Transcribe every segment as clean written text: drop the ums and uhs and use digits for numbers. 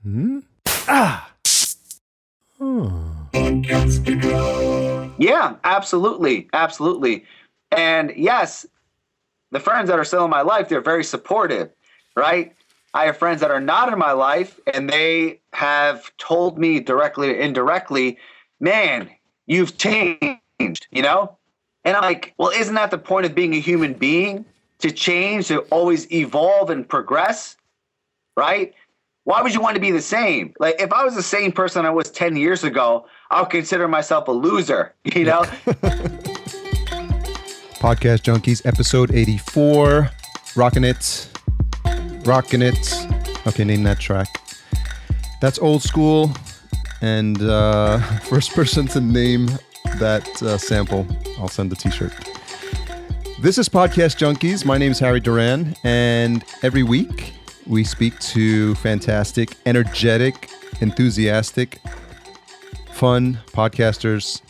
Hmm? Ah! Yeah, absolutely. Absolutely. And yes, the friends that are still in my life, they're very supportive, right? I have friends that are not in my life, and they have told me directly or indirectly, man, you've changed, you know? And I'm like, well, isn't that the point of being a human being? To change, to always evolve and progress, right? Why would you want to be the same? Like, if I was the same person I was 10 years ago, I would consider myself a loser, you know? Podcast Junkies, episode 84. Rockin' it. Rockin' it. Okay, name that track. That's old school. And first person to name that sample, I'll send a t-shirt. This is Podcast Junkies. My name is Harry Duran. And every week we speak to fantastic, energetic, enthusiastic, fun podcasters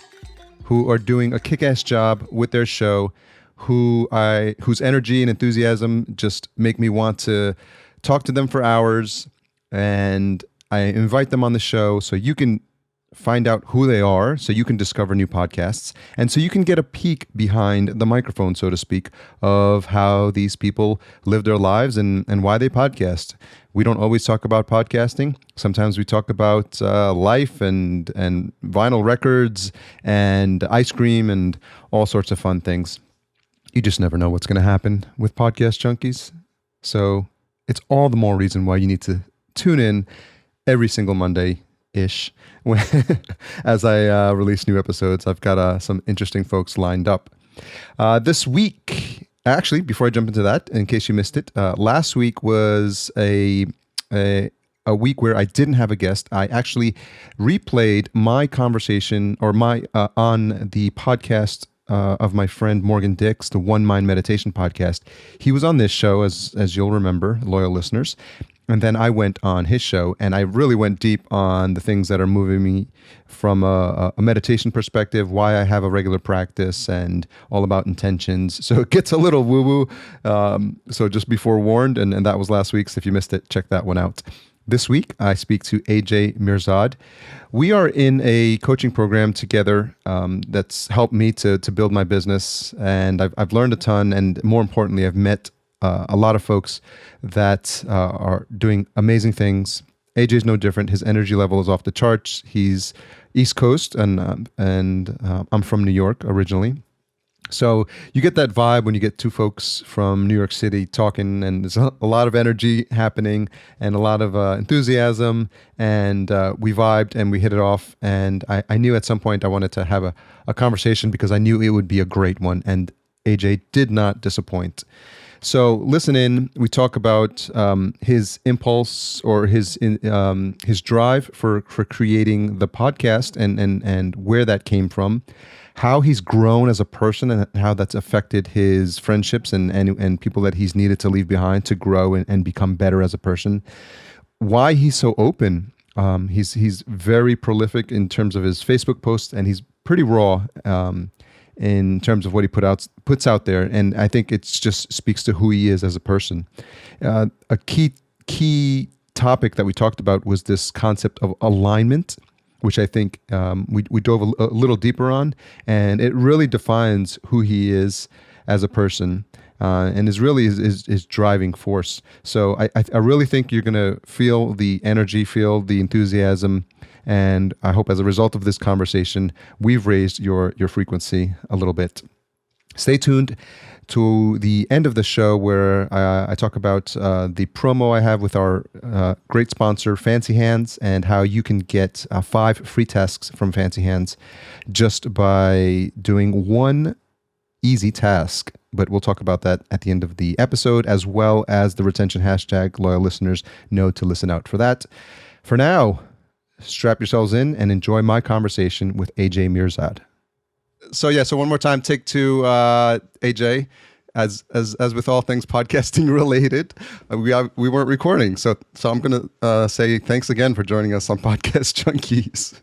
who are doing a kick-ass job with their show, whose energy and enthusiasm just make me want to talk to them for hours. And I invite them on the show so you can find out who they are, so you can discover new podcasts, and so you can get a peek behind the microphone, so to speak, of how these people live their lives and why they podcast. We don't always talk about podcasting. Sometimes we talk about life and vinyl records and ice cream and all sorts of fun things. You just never know what's going to happen with Podcast Junkies. So it's all the more reason why you need to tune in every single Monday-ish as I release new episodes. I've got some interesting folks lined up. This week, actually, before I jump into that, in case you missed it, last week was a week where I didn't have a guest. I actually replayed my conversation or my on the podcast of my friend Morgan Dix, the One Mind Meditation podcast. He was on this show, as you'll remember, loyal listeners. And then I went on his show, and I really went deep on the things that are moving me from a meditation perspective, why I have a regular practice, and all about intentions. So it gets a little woo-woo. So just be forewarned, and that was last week. So if you missed it, check that one out. This week, I speak to AJ Mihrzad. We are in a coaching program together that's helped me to build my business, and I've learned a ton, and more importantly, I've met a lot of folks that are doing amazing things. AJ's no different. His energy level is off the charts. He's East Coast, and I'm from New York originally. So you get that vibe when you get two folks from New York City talking, and there's a lot of energy happening and a lot of enthusiasm, and we vibed and we hit it off. And I knew at some point I wanted to have a conversation because I knew it would be a great one, and AJ did not disappoint. So listen in. We talk about his impulse or his drive for creating the podcast and where that came from, how he's grown as a person and how that's affected his friendships and people that he's needed to leave behind to grow and become better as a person, why he's so open. He's very prolific in terms of his Facebook posts, and he's pretty raw in terms of what he puts out there, and I think it just speaks to who he is as a person. A key topic that we talked about was this concept of alignment, which I think we dove a little deeper on, and it really defines who he is as a person, and is really his driving force. So I really think you're going to feel the energy, feel the enthusiasm. And I hope as a result of this conversation, we've raised your frequency a little bit. Stay tuned to the end of the show where I talk about the promo I have with our great sponsor, Fancy Hands, and how you can get 5 free tasks from Fancy Hands just by doing one easy task. But we'll talk about that at the end of the episode, as well as the retention hashtag. Loyal listeners know to listen out for that. For now, strap yourselves in and enjoy my conversation with AJ Mihrzad. So one more time, take two, AJ. As with all things podcasting related, we weren't recording, so I'm gonna say thanks again for joining us on Podcast Junkies.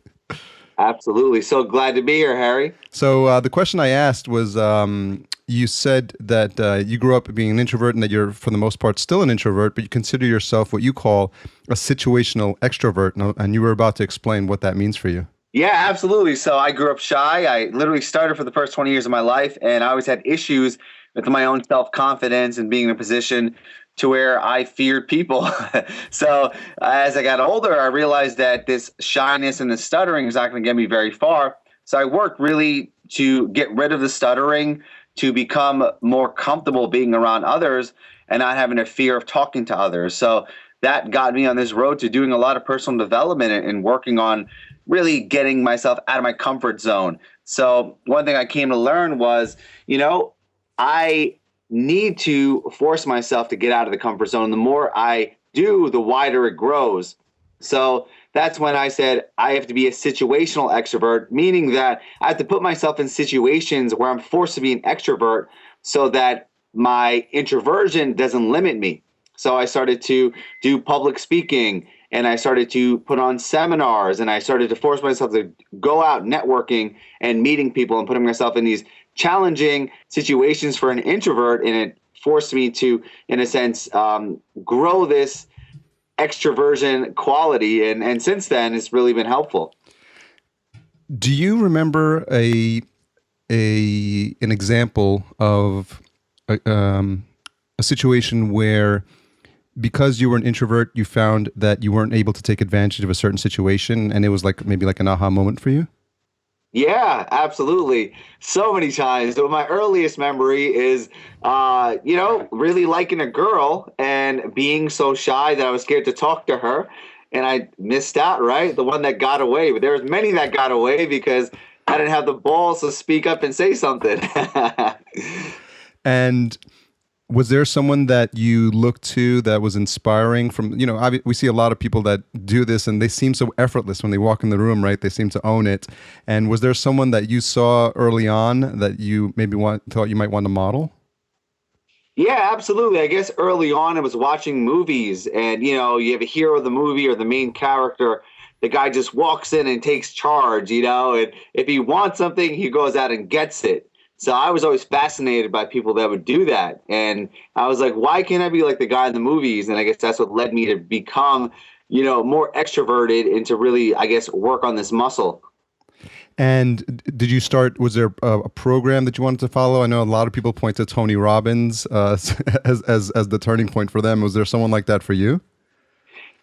Absolutely, so glad to be here, Harry. So the question I asked was, you said that you grew up being an introvert and that you're, for the most part, still an introvert, but you consider yourself what you call a situational extrovert. And you were about to explain what that means for you. Yeah, absolutely. So I grew up shy. I literally started for the first 20 years of my life, and I always had issues with my own self-confidence and being in a position to where I feared people. So as I got older, I realized that this shyness and the stuttering is not going to get me very far. So I worked really to get rid of the stuttering, to become more comfortable being around others and not having a fear of talking to others. So that got me on this road to doing a lot of personal development and working on really getting myself out of my comfort zone. So one thing I came to learn was, I need to force myself to get out of the comfort zone. The more I do, the wider it grows. So that's when I said I have to be a situational extrovert, meaning that I have to put myself in situations where I'm forced to be an extrovert so that my introversion doesn't limit me. So I started to do public speaking, and I started to put on seminars, and I started to force myself to go out networking and meeting people and putting myself in these challenging situations for an introvert. And it forced me to, in a sense, grow this extroversion quality. And since then, it's really been helpful. Do you remember an example of a situation where, because you were an introvert, you found that you weren't able to take advantage of a certain situation, and it was like maybe like an aha moment for you? Yeah, absolutely. So many times. So my earliest memory is, really liking a girl and being so shy that I was scared to talk to her, and I missed out. Right, the one that got away. But there was many that got away because I didn't have the balls to speak up and say something. And was there someone that you looked to that was inspiring from, we see a lot of people that do this and they seem so effortless when they walk in the room, right? They seem to own it. And was there someone that you saw early on that you maybe thought you might want to model? Yeah, absolutely. I guess early on I was watching movies, and you have a hero of the movie or the main character. The guy just walks in and takes charge, and if he wants something, he goes out and gets it. So I was always fascinated by people that would do that. And I was like, why can't I be like the guy in the movies? And I guess that's what led me to become, more extroverted and to really, I guess, work on this muscle. And was there a program that you wanted to follow? I know a lot of people point to Tony Robbins as the turning point for them. Was there someone like that for you?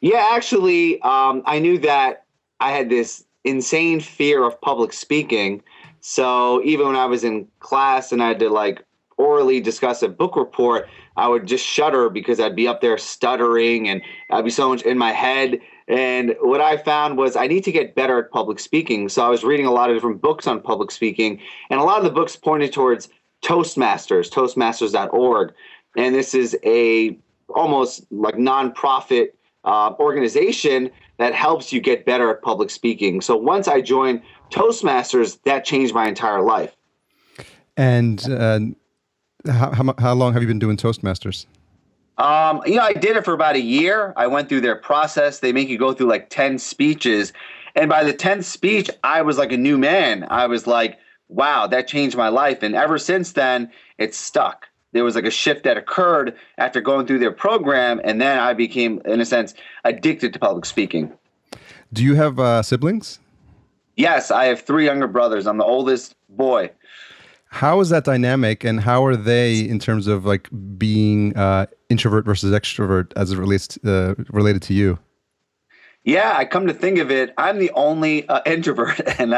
Yeah, actually, I knew that I had this insane fear of public speaking. So even when I was in class and I had to orally discuss a book report, I would just shudder because I'd be up there stuttering and I'd be so much in my head. And what I found was I need to get better at public speaking. So I was reading a lot of different books on public speaking, and a lot of the books pointed towards toastmasters.org. And this is a almost like nonprofit organization that helps you get better at public speaking. So once I joined Toastmasters, that changed my entire life. And how long have you been doing Toastmasters? I did it for about a year. I went through their process. They make you go through 10 speeches. And by the 10th speech, I was like a new man. I was like, wow, that changed my life. And ever since then, it's stuck. There was a shift that occurred after going through their program. And then I became, in a sense, addicted to public speaking. Do you have siblings? Yes, I have 3 younger brothers. I'm the oldest boy. How is that dynamic, and how are they in terms of being introvert versus extrovert as it relates related to you? Yeah, I come to think of it, I'm the only introvert, and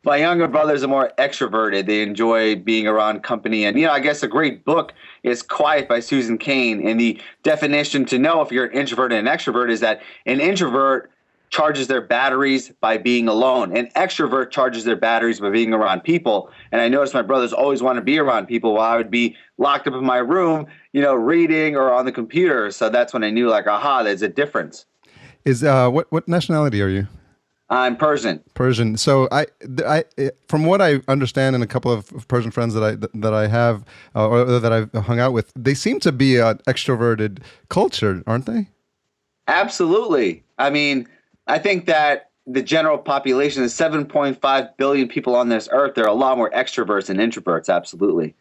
my younger brothers are more extroverted. They enjoy being around company. And, I guess a great book is Quiet by Susan Cain. And the definition to know if you're an introvert and an extrovert is that an introvert charges their batteries by being alone. An extrovert charges their batteries by being around people. And I noticed my brothers always want to be around people while I would be locked up in my room, reading or on the computer. So that's when I knew aha, there's a difference. Is what nationality are you? I'm Persian. Persian. So I from what I understand, and a couple of Persian friends that I have or that I've hung out with, they seem to be an extroverted culture, aren't they? Absolutely. I mean, I think that the general population is 7.5 billion people on this earth. There are a lot more extroverts than introverts. Absolutely.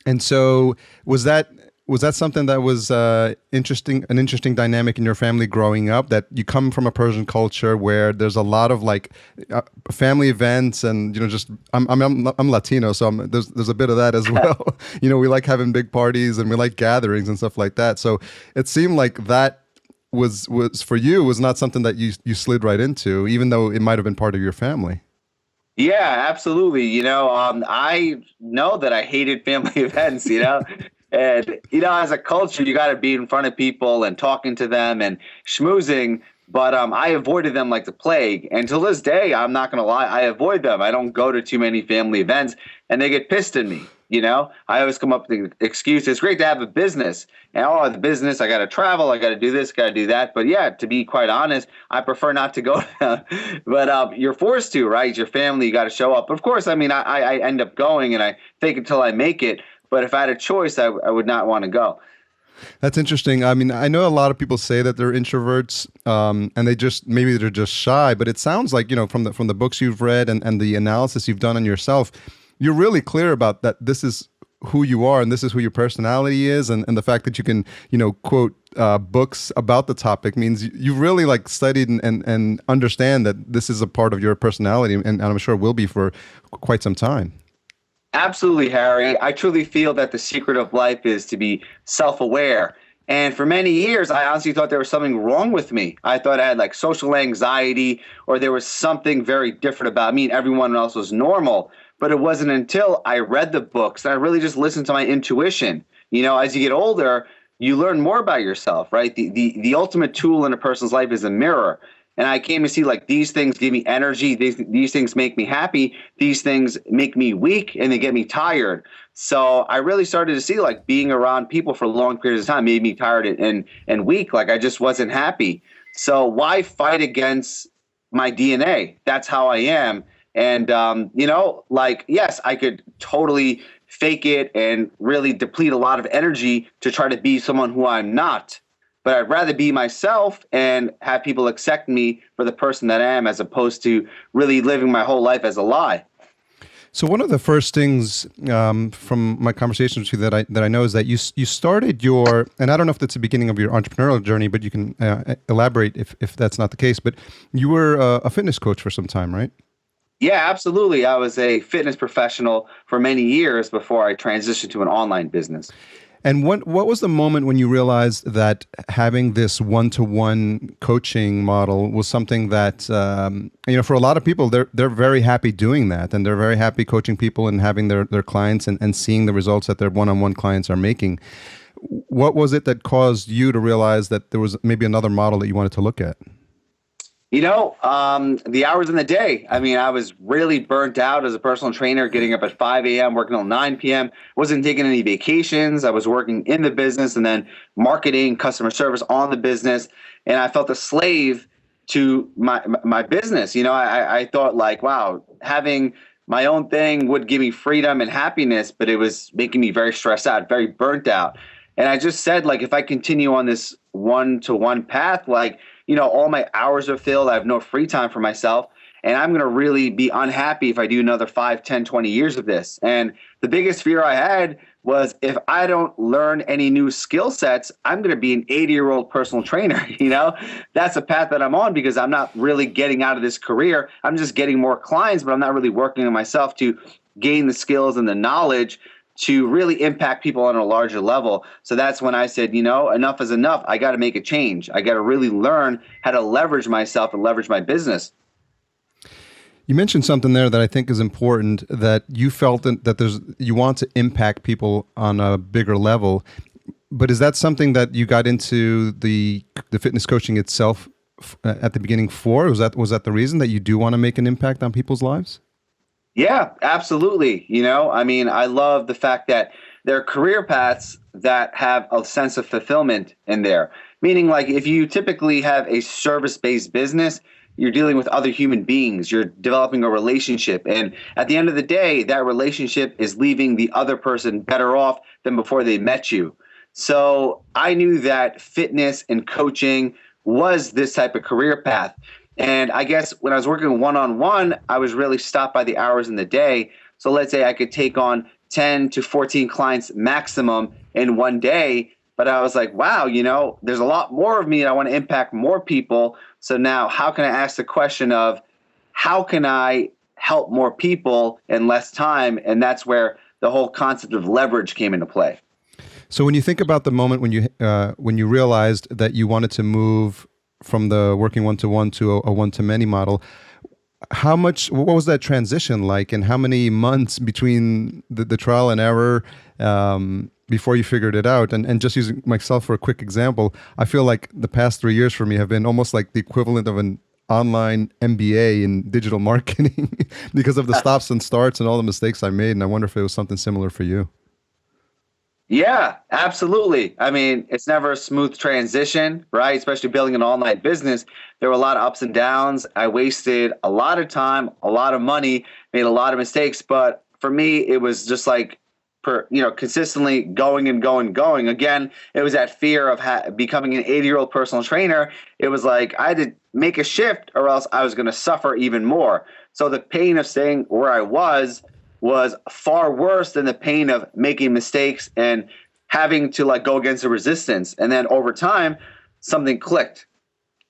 And so was that something that was interesting, an interesting dynamic in your family growing up, that you come from a Persian culture where there's a lot of like family events and, just I'm Latino, so there's a bit of that as well. We like having big parties and we like gatherings and stuff like that. So it seemed like that was for you was not something that you slid right into, even though it might have been part of your family. Yeah, absolutely. I know that I hated family events, and, as a culture, you got to be in front of people and talking to them and schmoozing. But I avoided them like the plague. And till this day, I'm not going to lie, I avoid them. I don't go to too many family events and they get pissed at me. I always come up with the excuse. It's great to have a business and the business, I got to travel. I got to do this, got to do that. But yeah, to be quite honest, I prefer not to go. But you're forced to, right? It's your family. You got to show up. Of course, I mean, I end up going and I fake until I make it. But if I had a choice, I would not want to go. That's interesting. I mean, I know a lot of people say that they're introverts, and maybe they're just shy. But it sounds like, from the books you've read and the analysis you've done on yourself, you're really clear about that. This is who you are, and this is who your personality is, and the fact that you can, quote books about the topic means you really like studied and understand that this is a part of your personality, and I'm sure will be for quite some time. Absolutely, Harry. I truly feel that the secret of life is to be self-aware. And for many years, I honestly thought there was something wrong with me. I thought I had like social anxiety, or there was something very different about me and everyone else was normal. But it wasn't until I read the books and I really just listened to my intuition. As you get older, you learn more about yourself, right? The ultimate tool in a person's life is a mirror. And I came to see like these things give me energy. These things make me happy. These things make me weak and they get me tired. So I really started to see like being around people for long periods of time made me tired and weak. Like I just wasn't happy. So why fight against my DNA? That's how I am. And, yes, I could totally fake it and really deplete a lot of energy to try to be someone who I'm not. But I'd rather be myself and have people accept me for the person that I am, as opposed to really living my whole life as a lie. So one of the first things from my conversations with you that I know is that you started and I don't know if that's the beginning of your entrepreneurial journey, but you can elaborate if that's not the case. But you were a fitness coach for some time, right? Yeah, absolutely. I was a fitness professional for many years before I transitioned to an online business. And what was the moment when you realized that having this one-to-one coaching model was something that for a lot of people they're very happy doing that, and they're very happy coaching people and having their clients and seeing the results that their one-on-one clients are making. What was it that caused you to realize that there was maybe another model that you wanted to look at? The hours in the day. I mean, I was really burnt out as a personal trainer, getting up at 5 a.m., working till 9 p.m. Wasn't taking any vacations. I was working in the business and then marketing, customer service on the business. And I felt a slave to my business. I thought like, wow, having my own thing would give me freedom and happiness, but it was making me very stressed out, very burnt out. And I just said, like, if I continue on this one-to-one path, like, all my hours are filled. I have no free time for myself. And I'm going to really be unhappy if I do another 5, 10, 20 years of this. And the biggest fear I had was if I don't learn any new skill sets, I'm going to be an 80-year-old personal trainer. That's the path that I'm on, because I'm not really getting out of this career. I'm just getting more clients, but I'm not really working on myself to gain the skills and the knowledge to really impact people on a larger level. So that's when I said, enough is enough. I got to make a change. I got to really learn how to leverage myself and leverage my business. You mentioned something there that I think is important, that you felt that you want to impact people on a bigger level. But is that something that you got into the fitness coaching itself at the beginning for? Was that the reason that you do want to make an impact on people's lives? Yeah, absolutely. I love the fact that there are career paths that have a sense of fulfillment in there. Meaning, like, if you typically have a service-based business, you're dealing with other human beings. You're developing a relationship. And at the end of the day, that relationship is leaving the other person better off than before they met you. So I knew that fitness and coaching was this type of career path. And I guess when I was working one-on-one, I was really stopped by the hours in the day. So let's say I could take on 10 to 14 clients maximum in one day. But I was like, wow, there's a lot more of me and I want to impact more people. So now how can I ask the question of how can I help more people in less time? And that's where the whole concept of leverage came into play. So when you think about the moment when you realized that you wanted to move from the working one-to-one to a one-to-many model, what was that transition like, and how many months between the trial and error before you figured it out? And just using myself for a quick example, I feel like the past 3 years for me have been almost like the equivalent of an online MBA in digital marketing because of the stops and starts and all the mistakes I made. And I wonder if it was something similar for you. Yeah, absolutely. I mean, it's never a smooth transition, right? Especially building an online business. There were a lot of ups and downs. I wasted a lot of time, a lot of money, made a lot of mistakes. But for me, it was just like, consistently going and going. Again, it was that fear of becoming an 80-year-old personal trainer. It was like I had to make a shift or else I was going to suffer even more. So the pain of staying where I was far worse than the pain of making mistakes and having to like go against the resistance. And then over time, something clicked.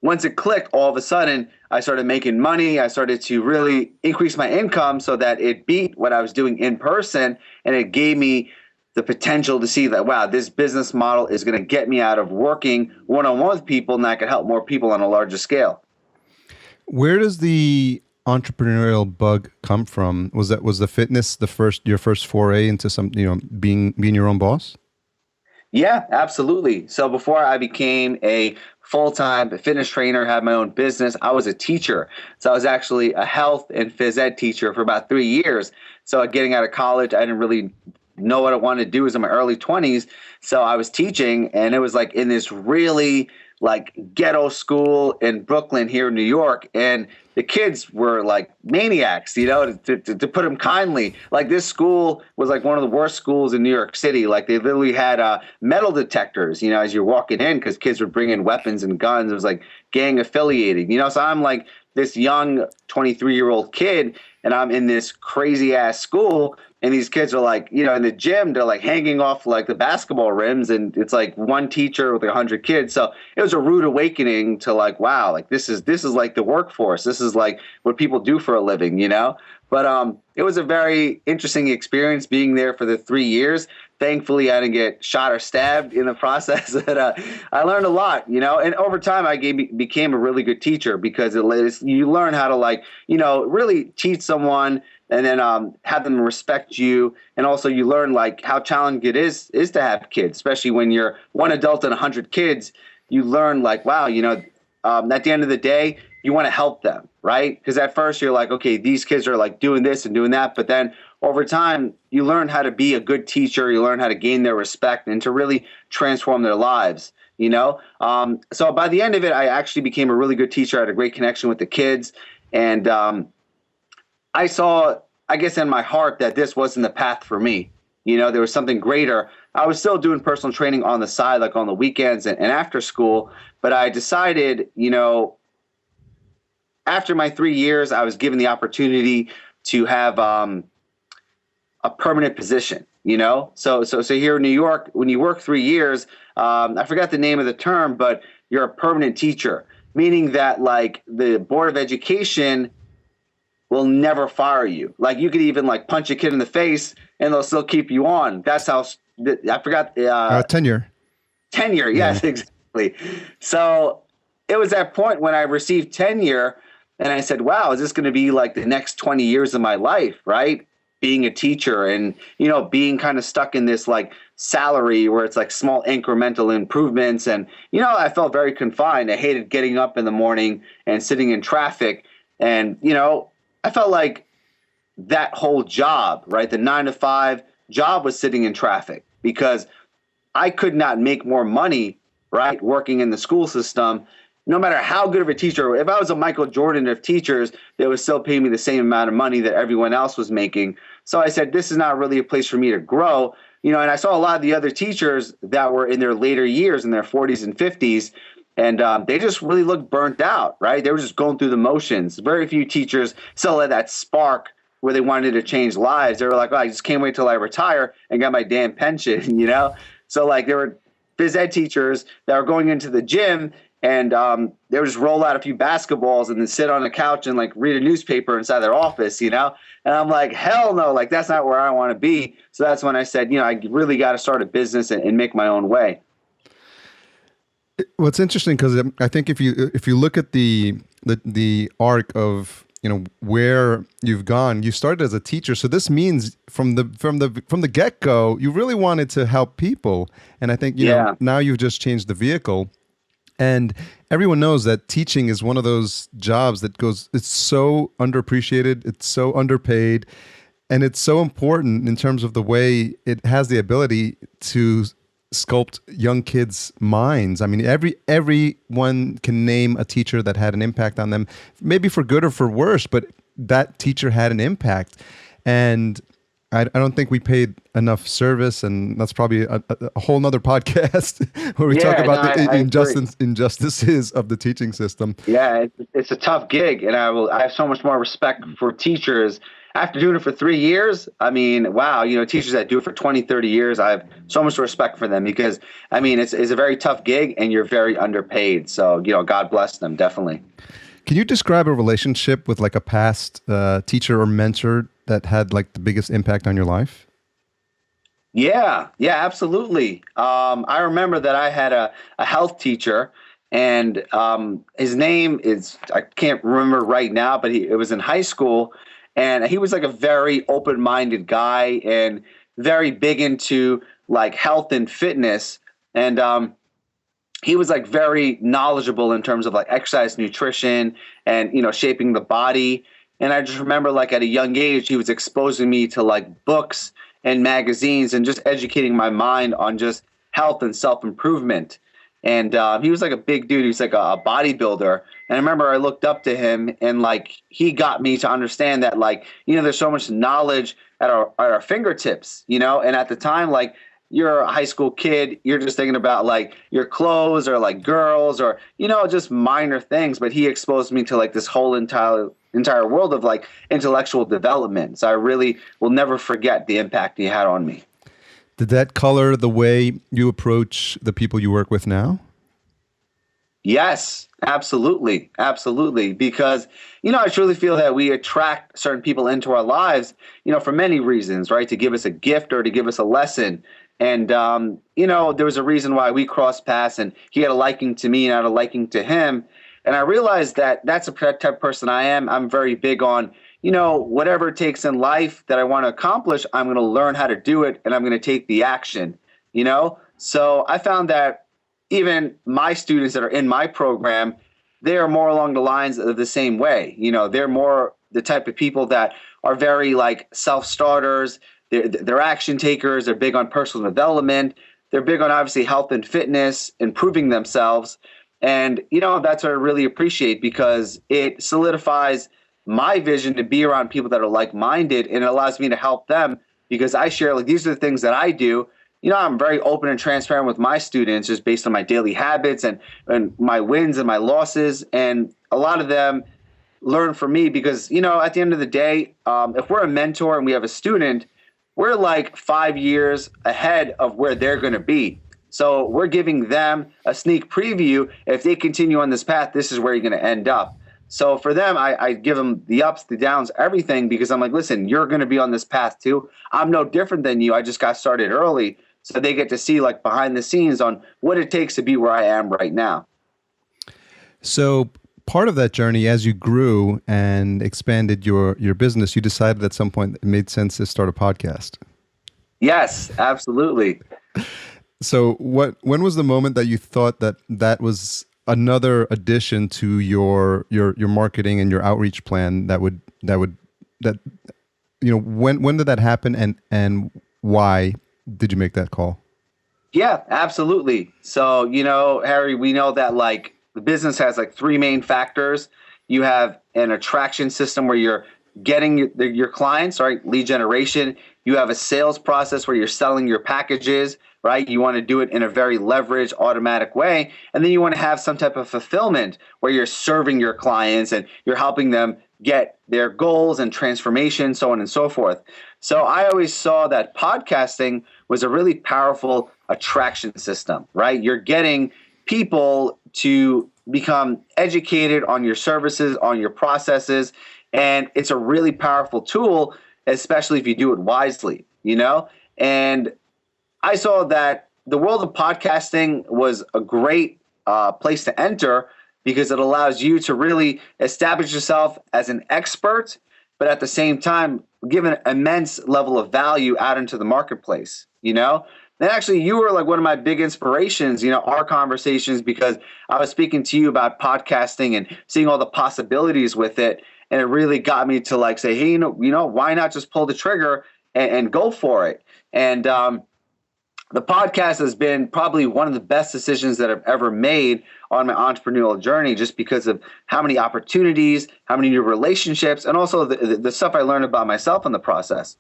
Once it clicked, all of a sudden, I started making money. I started to really increase my income so that it beat what I was doing in person. And it gave me the potential to see that, wow, this business model is going to get me out of working one-on-one with people, and I can help more people on a larger scale. Where does the entrepreneurial bug come from? Was the fitness your first foray into some, being your own boss? Yeah, absolutely. So before I became a full-time fitness trainer, had my own business, I was a teacher. So I was actually a health and phys ed teacher for about 3 years. So getting out of college, I didn't really know what I wanted to do. It was in my early 20s. So I was teaching, and it was like in this really like ghetto school in Brooklyn here in New York. And the kids were like maniacs, to put them kindly. Like this school was like one of the worst schools in New York City. Like they literally had metal detectors, as you're walking in, because kids would bring in weapons and guns. It was like gang affiliated, So I'm like this young 23-year-old kid, and I'm in this crazy ass school. And these kids are like, in the gym, they're like hanging off like the basketball rims, and it's like one teacher with 100 kids. So it was a rude awakening to like, wow, like this is like the workforce. This is like what people do for a living, But it was a very interesting experience being there for the 3 years. Thankfully, I didn't get shot or stabbed in the process. But I learned a lot, And over time, I became a really good teacher because you learn how to really teach someone, and then have them respect you. And also you learn like how challenging it is to have kids, especially when you're one adult and 100 kids. You learn like, wow, at the end of the day, you want to help them, right? Because at first you're like, okay, these kids are like doing this and doing that. But then over time, you learn how to be a good teacher. You learn how to gain their respect and to really transform their lives. So by the end of it, I actually became a really good teacher. I had a great connection with the kids. And I saw, I guess, in my heart that this wasn't the path for me. There was something greater. I was still doing personal training on the side, like on the weekends and after school. But I decided, after my 3 years, I was given the opportunity to have a permanent position. So here in New York, when you work 3 years, I forgot the name of the term, but you're a permanent teacher, meaning that like the Board of Education will never fire you. Like you could even like punch a kid in the face and they'll still keep you on. That's how I forgot tenure. Tenure, yes, yeah. Exactly. So it was that point when I received tenure, and I said, "Wow, is this going to be like the next 20 years of my life?" Right? Being a teacher and being kind of stuck in this like salary where it's like small incremental improvements, and I felt very confined. I hated getting up in the morning and sitting in traffic, and I felt like that whole job, right, the 9 to 5 job was sitting in traffic because I could not make more money, right, working in the school system, no matter how good of a teacher. If I was a Michael Jordan of teachers, they would still pay me the same amount of money that everyone else was making. So I said, this is not really a place for me to grow. And I saw a lot of the other teachers that were in their later years, in their 40s and 50s, and they just really looked burnt out, right? They were just going through the motions. Very few teachers still had that spark where they wanted to change lives. They were like, oh, I just can't wait till I retire and get my damn pension, you know? So like there were phys ed teachers that were going into the gym and they would just roll out a few basketballs and then sit on a couch and like read a newspaper inside their office, you know? And I'm like, hell no, like that's not where I want to be. So that's when I said, you know, I really got to start a business and make my own way. What's interesting, because I think if you look at the arc of, you know, where you've gone, you started as a teacher. So this means from the get-go, you really wanted to help people. And I think, you know, now you've just changed the vehicle. And everyone knows that teaching is one of those jobs that it's so underappreciated, it's so underpaid, and it's so important in terms of the way it has the ability to sculpt young kids' minds. I mean, everyone can name a teacher that had an impact on them, maybe for good or for worse, but that teacher had an impact. And I don't think we paid enough service, and that's probably a whole nother podcast where we talk about the injustices of the teaching system. Yeah, it's a tough gig, and I have so much more respect for teachers. After doing it for 3 years, I mean, wow, you know, teachers that do it for 20, 30 years, I have so much respect for them because, I mean, it's a very tough gig and you're very underpaid. So, you know, God bless them, definitely. Can you describe a relationship with like a past teacher or mentor that had like the biggest impact on your life? Yeah, absolutely. I remember that I had a health teacher, and his name is, I can't remember right now, but it was in high school, and he was like a very open-minded guy and very big into like health and fitness. And he was like very knowledgeable in terms of like exercise, nutrition, and, you know, shaping the body. And I just remember like at a young age, he was exposing me to like books and magazines and just educating my mind on just health and self-improvement. And he was like a big dude. He was like a bodybuilder. And I remember I looked up to him, and like he got me to understand that, like, you know, there's so much knowledge at our fingertips, you know. And at the time, like, you're a high school kid, you're just thinking about like your clothes or like girls or, you know, just minor things. But he exposed me to like this whole entire world of like intellectual development. So I really will never forget the impact he had on me. Did that color the way you approach the people you work with now? Yes, absolutely. Absolutely. Because, you know, I truly feel that we attract certain people into our lives, you know, for many reasons, right? To give us a gift or to give us a lesson. And, you know, there was a reason why we crossed paths, and he had a liking to me and I had a liking to him. And I realized that that's the type of person I am. I'm very big on, you know, whatever it takes in life that I want to accomplish, I'm going to learn how to do it, and I'm going to take the action, you know? So I found that even my students that are in my program, they are more along the lines of the same way. You know, they're more the type of people that are very like self-starters. They're action takers. They're big on personal development. They're big on obviously health and fitness, improving themselves. And, you know, that's what I really appreciate, because it solidifies my vision to be around people that are like-minded, and it allows me to help them because I share, like, these are the things that I do. You know, I'm very open and transparent with my students just based on my daily habits and my wins and my losses. And a lot of them learn from me because, you know, at the end of the day, if we're a mentor and we have a student, we're like 5 years ahead of where they're going to be. So we're giving them a sneak preview. If they continue on this path, this is where you're going to end up. So for them, I give them the ups, the downs, everything, because I'm like, listen, you're going to be on this path too. I'm no different than you. I just got started early. So they get to see like behind the scenes on what it takes to be where I am right now. So part of that journey, as you grew and expanded your business, you decided at some point it made sense to start a podcast. Yes, absolutely. So when was the moment that you thought that was another addition to your marketing and your outreach plan that you know, when did that happen, and why did you make that call? Yeah, absolutely. So, you know, Harry, we know that like the business has like three main factors. You have an attraction system where you're getting your clients, right? Lead generation. You have a sales process where you're selling your packages, right? You want to do it in a very leveraged, automatic way. And then you want to have some type of fulfillment where you're serving your clients and you're helping them get their goals and transformation, so on and so forth. So I always saw that podcasting was a really powerful attraction system, right? You're getting people to become educated on your services, on your processes, and it's a really powerful tool, especially if you do it wisely, you know? And I saw that the world of podcasting was a great place to enter because it allows you to really establish yourself as an expert, but at the same time, give an immense level of value out into the marketplace, you know? And actually, you were like one of my big inspirations, you know, our conversations, because I was speaking to you about podcasting and seeing all the possibilities with it. And it really got me to like say, hey, why not just pull the trigger and go for it? And the podcast has been probably one of the best decisions that I've ever made on my entrepreneurial journey, just because of how many opportunities, how many new relationships, and also the stuff I learned about myself in the process.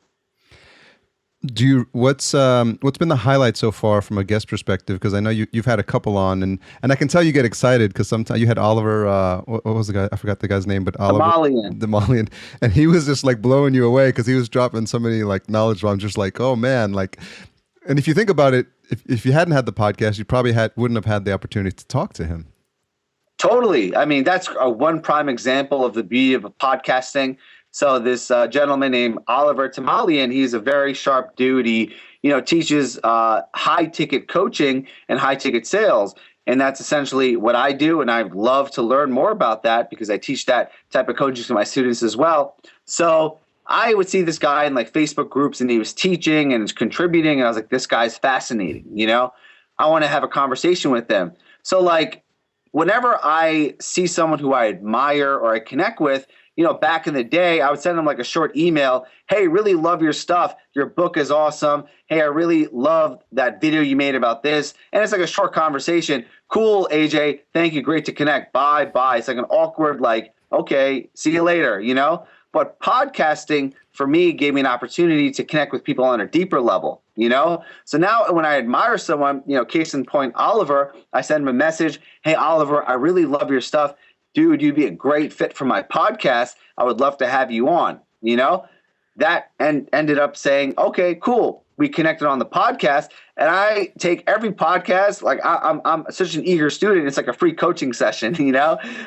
What's been the highlight so far from a guest perspective? Because I know you've had a couple on, and I can tell you get excited because sometimes you had Oliver. What was the guy? I forgot the guy's name, but Oliver Damalian, and he was just like blowing you away because he was dropping so many like knowledge bombs. Just like, oh man, like. And if you think about it, if you hadn't had the podcast, you probably wouldn't have had the opportunity to talk to him. Totally. I mean, that's one prime example of the beauty of podcasting. So this gentleman named Oliver Tamalian, he's a very sharp dude. He, teaches high ticket coaching and high ticket sales. And that's essentially what I do. And I'd love to learn more about that because I teach that type of coaching to my students as well. So I would see this guy in like Facebook groups and he was teaching and contributing. And I was like, this guy's fascinating. I want to have a conversation with them. So like whenever I see someone who I admire or I connect with, back in the day, I would send them like a short email. Hey, really love your stuff. Your book is awesome. Hey, I really love that video you made about this. And it's like a short conversation. Cool, AJ. Thank you. Great to connect. Bye. It's like an awkward, like, okay, see you later, But podcasting for me gave me an opportunity to connect with people on a deeper level, So now when I admire someone, case in point, Oliver, I send him a message. Hey, Oliver, I really love your stuff. Dude, you'd be a great fit for my podcast. I would love to have you on, That ended up saying, okay, cool. We connected on the podcast, and I take every podcast. Like I'm such an eager student. It's like a free coaching session,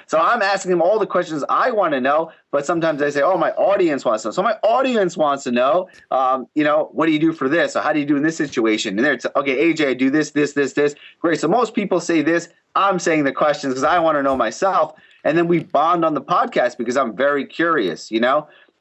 So I'm asking them all the questions I want to know. But sometimes I say, oh, my audience wants to know. So my audience wants to know, what do you do for this? Or how do you do in this situation? And they're okay, AJ, I do this. Great. So most people say this. I'm saying the questions because I want to know myself. And then we bond on the podcast because I'm very curious,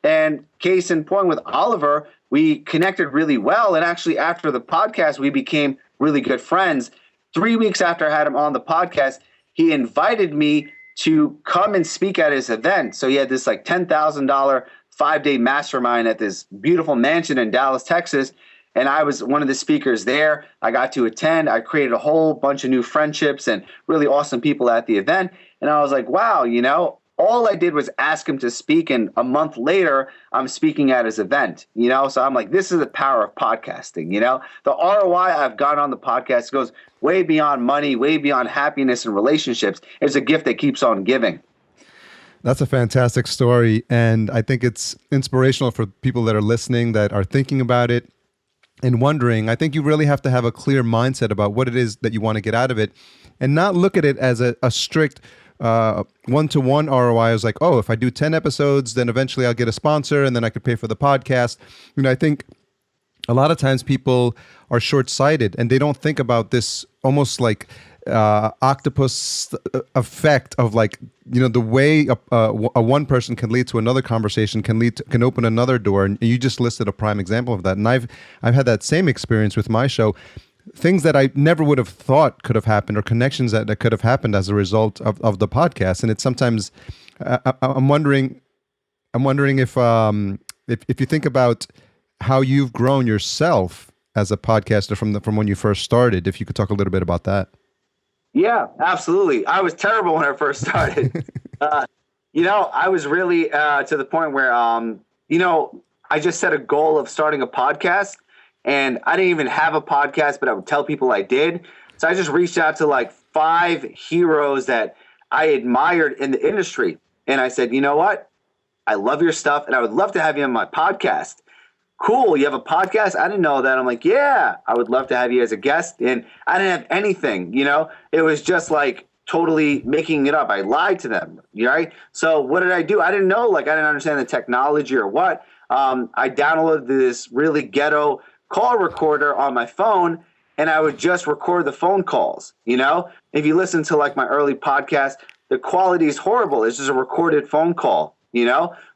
And case in point with Oliver, we connected really well. And actually, after the podcast, we became really good friends. 3 weeks after I had him on the podcast, he invited me to come and speak at his event. So he had this like $10,000 5-day mastermind at this beautiful mansion in Dallas, Texas. And I was one of the speakers there. I got to attend. I created a whole bunch of new friendships and really awesome people at the event. And I was like, wow, all I did was ask him to speak, and a month later, I'm speaking at his event, So I'm like, this is the power of podcasting, The ROI I've gotten on the podcast goes way beyond money, way beyond happiness and relationships. It's a gift that keeps on giving. That's a fantastic story, and I think it's inspirational for people that are listening, that are thinking about it and wondering. I think you really have to have a clear mindset about what it is that you want to get out of it, and not look at it as a strict one-to-one ROI is like, oh, if I do 10 episodes, then eventually I'll get a sponsor and then I could pay for the podcast. I think a lot of times people are short-sighted and they don't think about this almost like octopus effect of like, the way a one person can lead to another conversation can open another door. And you just listed a prime example of that. And I've had that same experience with my show. Things that I never would have thought could have happened, or connections that could have happened as a result of the podcast. And it's sometimes I'm wondering if you think about how you've grown yourself as a podcaster from when you first started, if you could talk a little bit about that. Yeah, absolutely. I was terrible when I first started. I was really to the point where I just set a goal of starting a podcast. And I didn't even have a podcast, but I would tell people I did. So I just reached out to like 5 heroes that I admired in the industry. And I said, you know what? I love your stuff and I would love to have you on my podcast. Cool. You have a podcast? I didn't know that. I'm like, yeah, I would love to have you as a guest. And I didn't have anything, it was just like totally making it up. I lied to them. Right. So what did I do? I didn't know, I didn't understand the technology or what. I downloaded this really ghetto call recorder on my phone and I would just record the phone calls. If you listen to my early podcast, the quality is horrible. It's just a recorded phone call,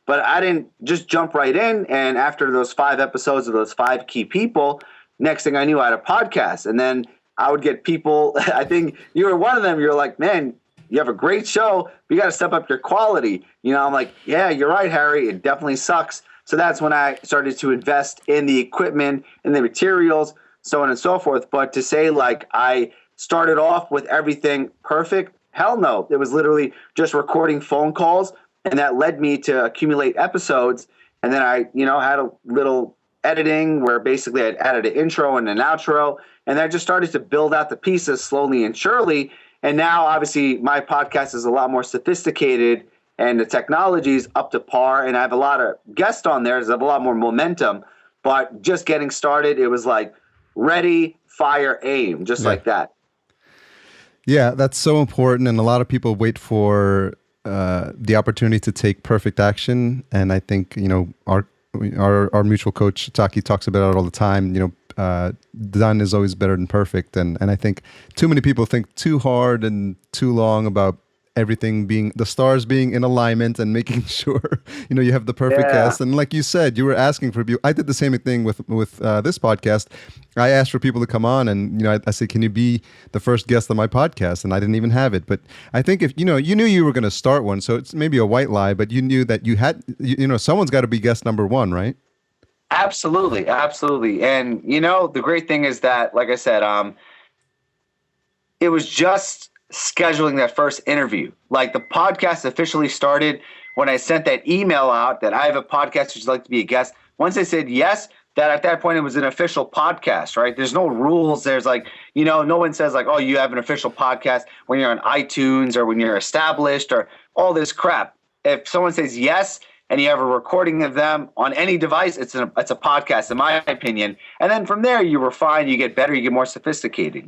but I didn't just jump right in. And after those 5 episodes of those 5 key people, next thing I knew, I had a podcast. And then I would get people, I think you were one of them. You're like, man, you have a great show, but you got to step up your quality. I'm like, yeah, you're right, Harry. It definitely sucks. So that's when I started to invest in the equipment and the materials, so on and so forth. But to say I started off with everything perfect, hell no. It was literally just recording phone calls. And that led me to accumulate episodes. And then I, had a little editing where basically I'd added an intro and an outro. And I just started to build out the pieces slowly and surely. And now, obviously, my podcast is a lot more sophisticated and the technology is up to par. And I have a lot of guests on there. So I have a lot more momentum. But just getting started, it was like ready, fire, aim, just like that. Yeah, that's so important. And a lot of people wait for the opportunity to take perfect action. And I think, our mutual coach, Taki, talks about it all the time. Done is always better than perfect. And I think too many people think too hard and too long about everything the stars being in alignment and making sure, you have the perfect guest. And like you said, you were asking for people. I did the same thing with this podcast. I asked for people to come on and, I said, can you be the first guest on my podcast? And I didn't even have it. But I think if, you knew you were going to start one, so it's maybe a white lie, but you knew that you had, someone's got to be guest number 1, right? Absolutely. Absolutely. And, the great thing is that, like I said, it was just scheduling that first interview. The podcast officially started when I sent that email out that I have a podcast, would you like to be a guest? Once they said yes, that at that point it was an official podcast, right? There's no rules. There's no one says oh, you have an official podcast when you're on iTunes or when you're established or all this crap. If someone says yes and you have a recording of them on any device, it's a podcast, in my opinion. And then from there, you refine, you get better, you get more sophisticated,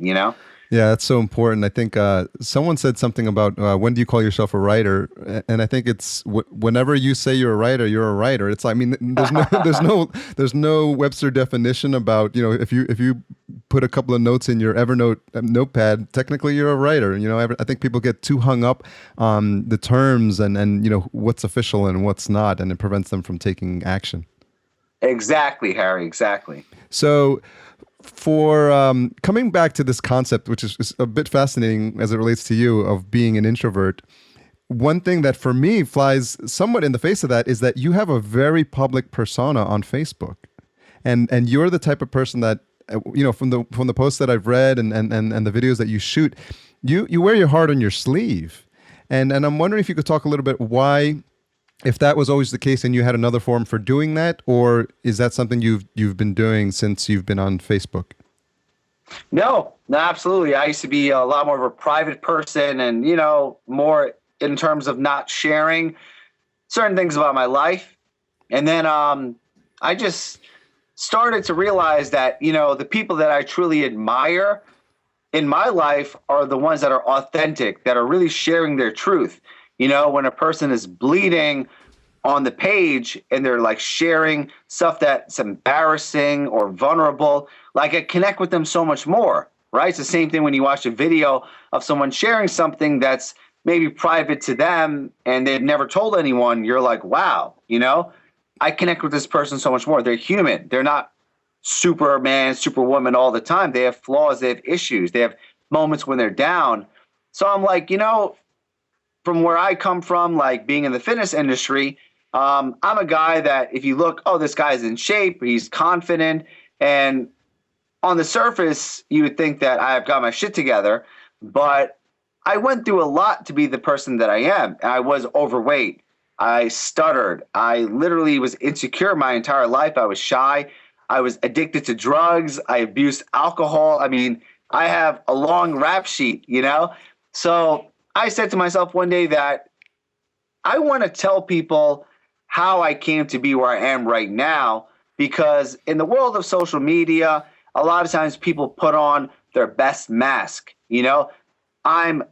Yeah, that's so important. I think someone said something about when do you call yourself a writer, and I think it's whenever you say you're a writer, you're a writer. It's there's no Webster definition about if you put a couple of notes in your Evernote notepad, technically you're a writer. I think people get too hung up on the terms and what's official and what's not, and it prevents them from taking action. Exactly, Harry. Exactly. So, for coming back to this concept, which is a bit fascinating as it relates to you, of being an introvert, one thing that for me flies somewhat in the face of that is that you have a very public persona on Facebook, and you're the type of person that from the posts that I've read and the videos that you shoot, you wear your heart on your sleeve, and I'm wondering if you could talk a little bit why. If that was always the case and you had another form for doing that, or is that something you've been doing since you've been on Facebook? No, absolutely. I used to be a lot more of a private person and, more in terms of not sharing certain things about my life. And then I just started to realize that, the people that I truly admire in my life are the ones that are authentic, that are really sharing their truth. When a person is bleeding on the page and they're sharing stuff that's embarrassing or vulnerable, I connect with them so much more, right? It's the same thing when you watch a video of someone sharing something that's maybe private to them and they've never told anyone. You're like, wow, I connect with this person so much more. They're human. They're not Superman, Superwoman all the time. They have flaws. They have issues. They have moments when they're down. So I'm like, from where I come from, being in the fitness industry, I'm a guy that if you look, oh, this guy's in shape, he's confident. And on the surface, you would think that I've got my shit together. But I went through a lot to be the person that I am. I was overweight. I stuttered. I literally was insecure my entire life. I was shy. I was addicted to drugs. I abused alcohol. I mean, I have a long rap sheet, So I said to myself one day that I want to tell people how I came to be where I am right now. Because in the world of social media, a lot of times people put on their best mask. I'm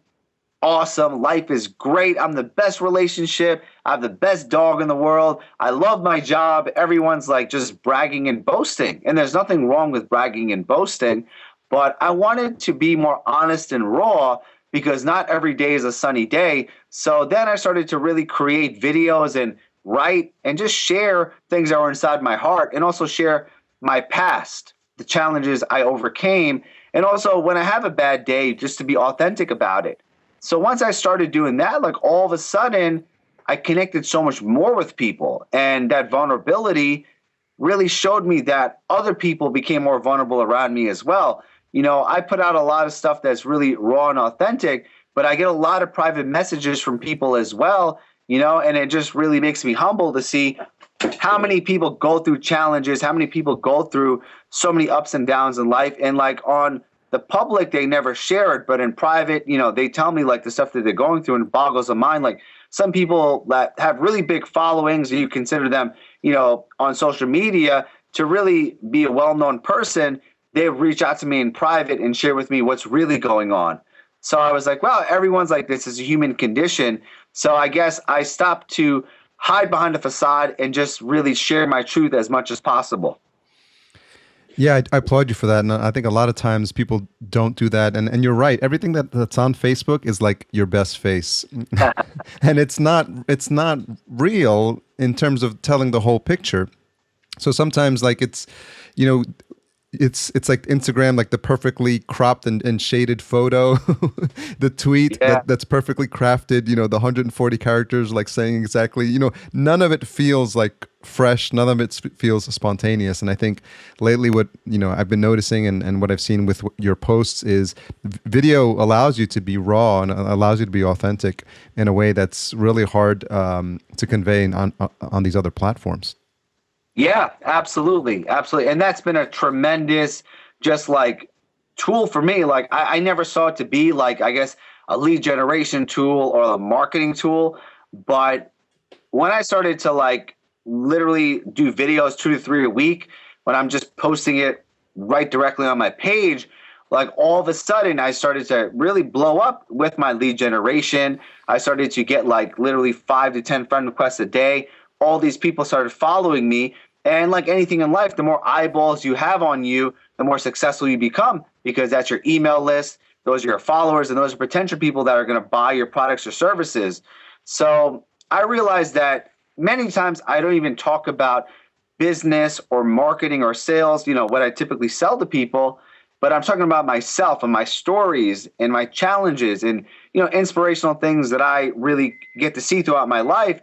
awesome. Life is great. I'm the best relationship. I have the best dog in the world. I love my job. Everyone's like just bragging and boasting. And there's nothing wrong with bragging and boasting. But I wanted to be more honest and raw because not every day is a sunny day. So then I started to really create videos and write and just share things that were inside my heart and also share my past, the challenges I overcame. And also when I have a bad day, just to be authentic about it. So once I started doing that, like all of a sudden, I connected so much more with people. And that vulnerability really showed me that other people became more vulnerable around me as well. I put out a lot of stuff that's really raw and authentic, but I get a lot of private messages from people as well, and it just really makes me humble to see how many people go through challenges, how many people go through so many ups and downs in life. And like on the public, they never share it, but in private, they tell me like the stuff that they're going through, and it boggles the mind. Like some people that have really big followings, and you consider them, on social media to really be a well-known person, they reach out to me in private and share with me what's really going on. So I was like, well, everyone's like, this is a human condition. So I guess I stopped to hide behind a facade and just really share my truth as much as possible. Yeah, I applaud you for that. And I think a lot of times people don't do that. And you're right. Everything that's on Facebook is like your best face. And it's not real in terms of telling the whole picture. So sometimes like it's like Instagram, like the perfectly cropped and shaded photo, the tweet that's perfectly crafted, the 140 characters, like saying exactly, none of it feels like fresh. None of it feels spontaneous. And I think lately what, I've been noticing and what I've seen with your posts is video allows you to be raw and allows you to be authentic in a way that's really hard to convey on these other platforms. Yeah, absolutely. Absolutely. And that's been a tremendous just like tool for me. Like I never saw it to be like, I guess, a lead generation tool or a marketing tool. But when I started to like literally do videos 2 to 3 a week, when I'm just posting it right directly on my page, like all of a sudden I started to really blow up with my lead generation. I started to get like literally 5 to 10 friend requests a day. All these people started following me. And like anything in life, the more eyeballs you have on you, the more successful you become, because that's your email list. Those are your followers, and those are potential people that are going to buy your products or services. So I realized that many times I don't even talk about business or marketing or sales, what I typically sell to people, but I'm talking about myself and my stories and my challenges and, inspirational things that I really get to see throughout my life.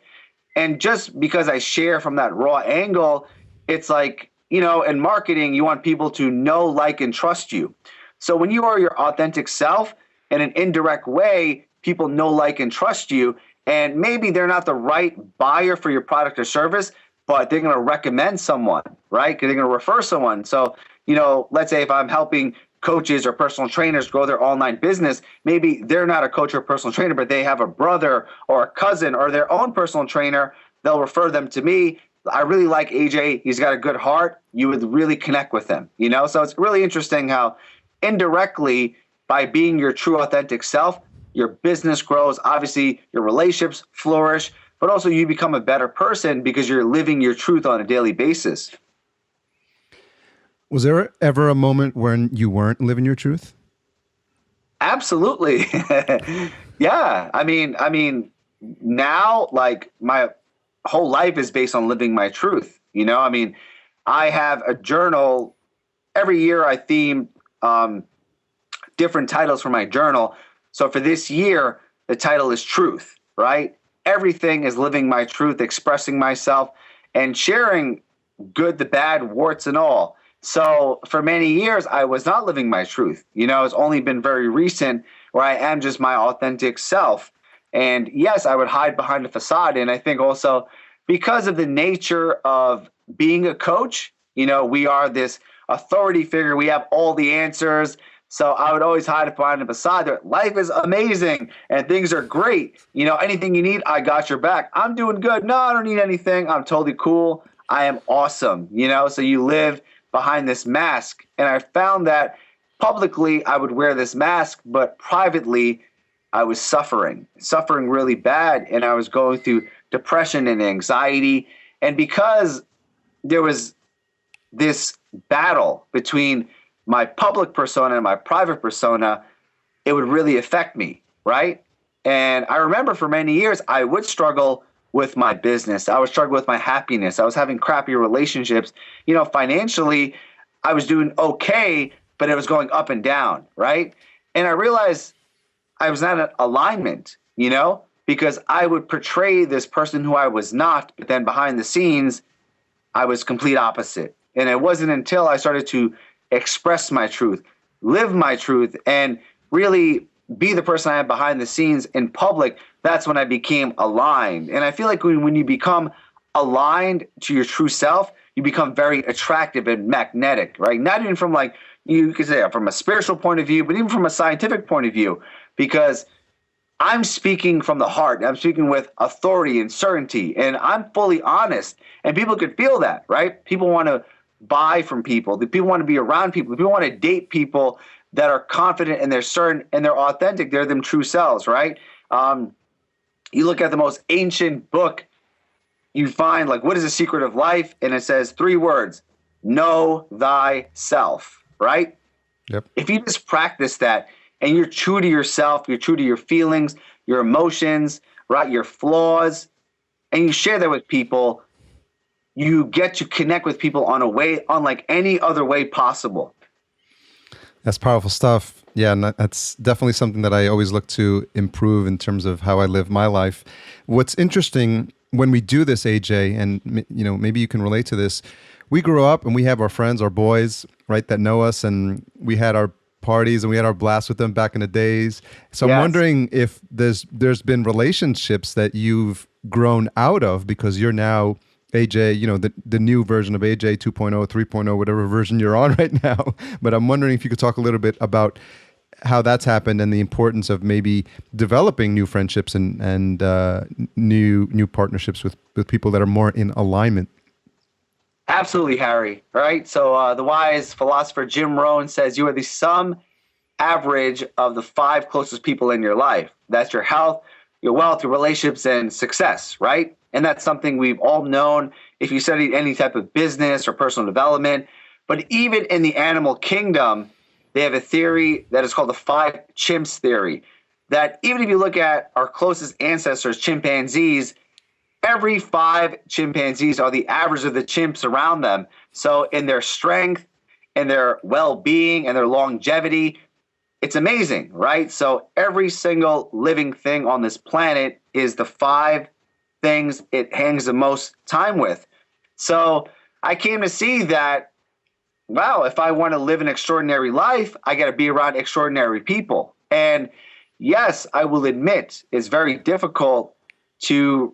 And just because I share from that raw angle, it's like, in marketing, you want people to know, like, and trust you. So when you are your authentic self in an indirect way, people know, like, and trust you. And maybe they're not the right buyer for your product or service, but they're going to recommend someone, right? Because they're going to refer someone. So, let's say if I'm helping coaches or personal trainers grow their online business, maybe they're not a coach or personal trainer, but they have a brother or a cousin or their own personal trainer. They'll refer them to me. I really like AJ. He's got a good heart. You would really connect with him, So it's really interesting how indirectly, by being your true authentic self, your business grows. Obviously, your relationships flourish, but also you become a better person because you're living your truth on a daily basis. Was there ever a moment when you weren't living your truth? Absolutely. Yeah. I mean, now like my whole life is based on living my truth. I have a journal. Every year I theme different titles for my journal. So for this year, the title is Truth, right? Everything is living my truth, expressing myself and sharing good, the bad, warts and all. So for many years, I was not living my truth. It's only been very recent where I am just my authentic self. And yes, I would hide behind a facade. And I think also because of the nature of being a coach, we are this authority figure. We have all the answers. So I would always hide behind a facade that life is amazing and things are great. Anything you need, I got your back. I'm doing good. No, I don't need anything. I'm totally cool. I am awesome. So you live behind this mask. And I found that publicly I would wear this mask, but privately I was suffering really bad. And I was going through depression and anxiety. And because there was this battle between my public persona and my private persona, it would really affect me, right? And I remember for many years, I would struggle with my business. I would struggle with my happiness. I was having crappy relationships. Financially, I was doing okay, but it was going up and down, right? And I realized I was not in alignment, because I would portray this person who I was not, but then behind the scenes, I was complete opposite. And it wasn't until I started to express my truth, live my truth, and really be the person I am behind the scenes in public, that's when I became aligned. And I feel like when you become aligned to your true self, you become very attractive and magnetic, right? Not even from you could say from a spiritual point of view, but even from a scientific point of view, because I'm speaking from the heart. I'm speaking with authority and certainty, and I'm fully honest. And people could feel that, right? People want to buy from people. People want to be around people. People want to date people that are confident and they're certain and they're authentic. They're them true selves, right? You look at the most ancient book, you find what is the secret of life? And it says 3 words: know thyself, right? Yep. If you just practice that and you're true to yourself, you're true to your feelings, your emotions, right? Your flaws, and you share that with people, you get to connect with people on a way unlike any other way possible. That's powerful stuff. Yeah, and that's definitely something that I always look to improve in terms of how I live my life. What's interesting when we do this, AJ, and maybe you can relate to this, we grew up and we have our friends, our boys, right, that know us, and we had our parties and we had our blasts with them back in the days. So Yes. I'm wondering if there's been relationships that you've grown out of because you're now AJ, the new version of AJ 2.0, 3.0, whatever version you're on right now. But I'm wondering if you could talk a little bit about how that's happened and the importance of maybe developing new friendships and new partnerships with people that are more in alignment. Absolutely, Harry. All right. So the wise philosopher Jim Rohn says you are the sum average of the 5 closest people in your life. That's your health, your wealth, your relationships, and success, right? And that's something we've all known if you studied any type of business or personal development. But even in the animal kingdom, they have a theory that is called the 5 chimps theory, that even if you look at our closest ancestors, chimpanzees, every 5 chimpanzees are the average of the chimps around them. So in their strength, in their well-being, and their longevity, it's amazing, right? So every single living thing on this planet is the 5 things it hangs the most time with. So I came to see that, wow, if I want to live an extraordinary life, I got to be around extraordinary people. And yes, I will admit it's very difficult to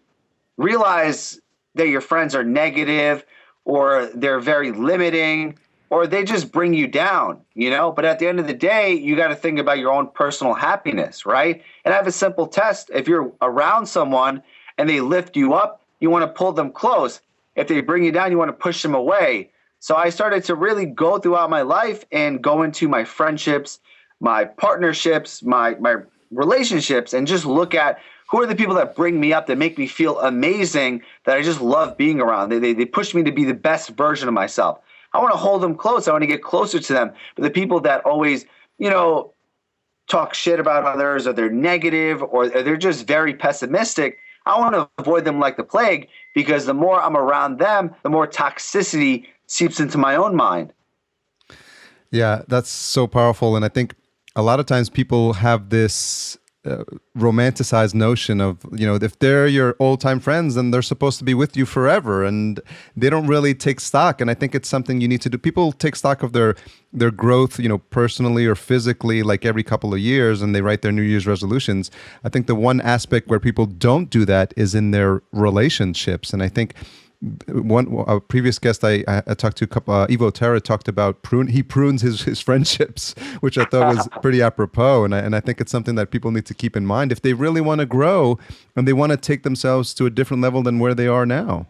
realize that your friends are negative or they're very limiting or they just bring you down, But at the end of the day, you got to think about your own personal happiness, right? And I have a simple test. If you're around someone and they lift you up, you want to pull them close. If they bring you down, you want to push them away. So I started to really go throughout my life and go into my friendships, my partnerships, my relationships, and just look at who are the people that bring me up, that make me feel amazing, that I just love being around. They push me to be the best version of myself. I want to hold them close. I want to get closer to them. But the people that always, talk shit about others, or they're negative, or they're just very pessimistic, I want to avoid them like the plague, because the more I'm around them, the more toxicity seeps into my own mind. Yeah, that's so powerful. And I think a lot of times people have this romanticized notion of, if they're your old time friends, then they're supposed to be with you forever. And they don't really take stock. And I think it's something you need to do. People take stock of their growth, personally or physically, like every couple of years, and they write their New Year's resolutions. I think the one aspect where people don't do that is in their relationships. And I think a previous guest I talked to, Evo Terra, talked about he prunes his friendships, which I thought was pretty apropos, and I think it's something that people need to keep in mind if they really want to grow and they want to take themselves to a different level than where they are now.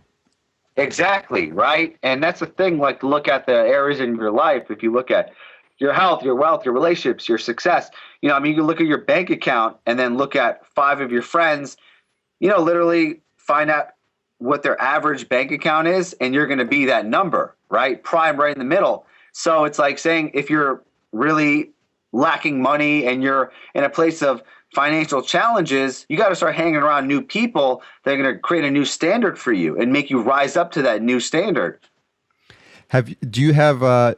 Exactly, right? And that's the thing, like look at the areas in your life. If you look at your health, your wealth, your relationships, your success, you can look at your bank account and then look at 5 of your friends, literally find out what their average bank account is, and you're going to be that number, right? Prime right in the middle. So it's like saying if you're really lacking money and you're in a place of financial challenges, you got to start hanging around new people that are going to create a new standard for you and make you rise up to that new standard. Do you have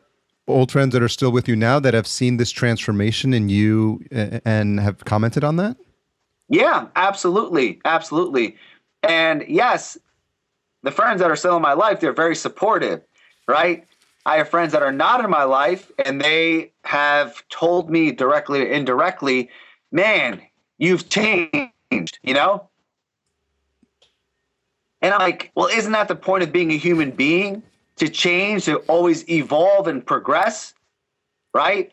old friends that are still with you now that have seen this transformation in you and have commented on that? Yeah, absolutely. Absolutely. And yes, the friends that are still in my life, they're very supportive, right? I have friends that are not in my life, and they have told me directly or indirectly, man, you've changed, And I'm like, well, isn't that the point of being a human being? To change, to always evolve and progress, right?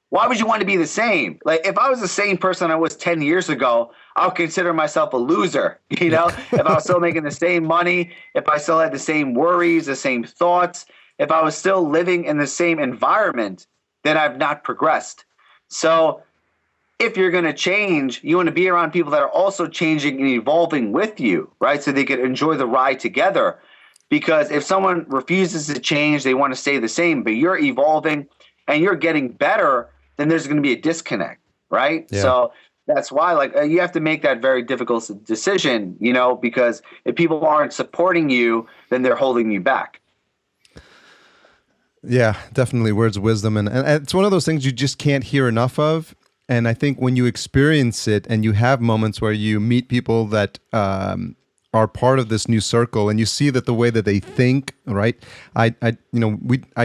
Why would you want to be the same? Like, if I was the same person I was 10 years ago, I'll consider myself a loser, If I was still making the same money, if I still had the same worries, the same thoughts, if I was still living in the same environment, then I've not progressed. So if you're going to change, you want to be around people that are also changing and evolving with you, right? So they can enjoy the ride together. Because if someone refuses to change, they want to stay the same, but you're evolving and you're getting better, then there's going to be a disconnect, right? Yeah. So that's why you have to make that very difficult decision, because if people aren't supporting you, then they're holding you back. Yeah, definitely words of wisdom. And it's one of those things you just can't hear enough of. And I think when you experience it and you have moments where you meet people that are part of this new circle and you see that the way that they think, right? We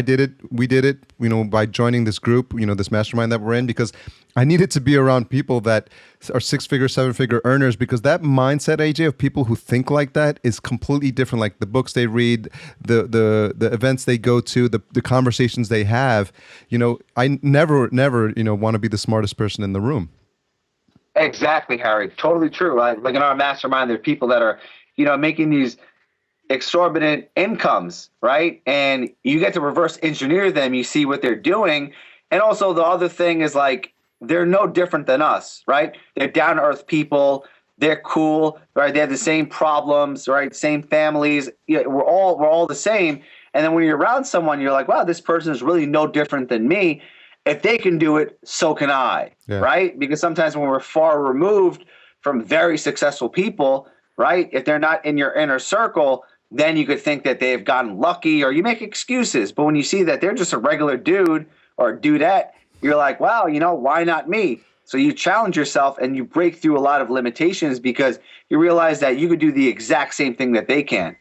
did it, by joining this group, this mastermind that we're in, because I needed to be around people that are 6-figure, 7-figure earners, because that mindset, AJ, of people who think like that is completely different. Like the books they read, the events they go to, the conversations they have. I never want to be the smartest person in the room. Exactly, Harry. Totally true. Like in our mastermind, there are people that are, making these exorbitant incomes, right? And you get to reverse engineer them. You see what they're doing. And also the other thing is they're no different than us, right? They're down to earth people. They're cool, right? They have the same problems, right? Same families. We're all the same. And then when you're around someone, you're like, wow, this person is really no different than me. If they can do it, so can I, right? Because sometimes when we're far removed from very successful people, right, if they're not in your inner circle, then you could think that they've gotten lucky or you make excuses. But when you see that they're just a regular dude or dudette, you're like, wow, why not me? So you challenge yourself and you break through a lot of limitations because you realize that you could do the exact same thing that they can.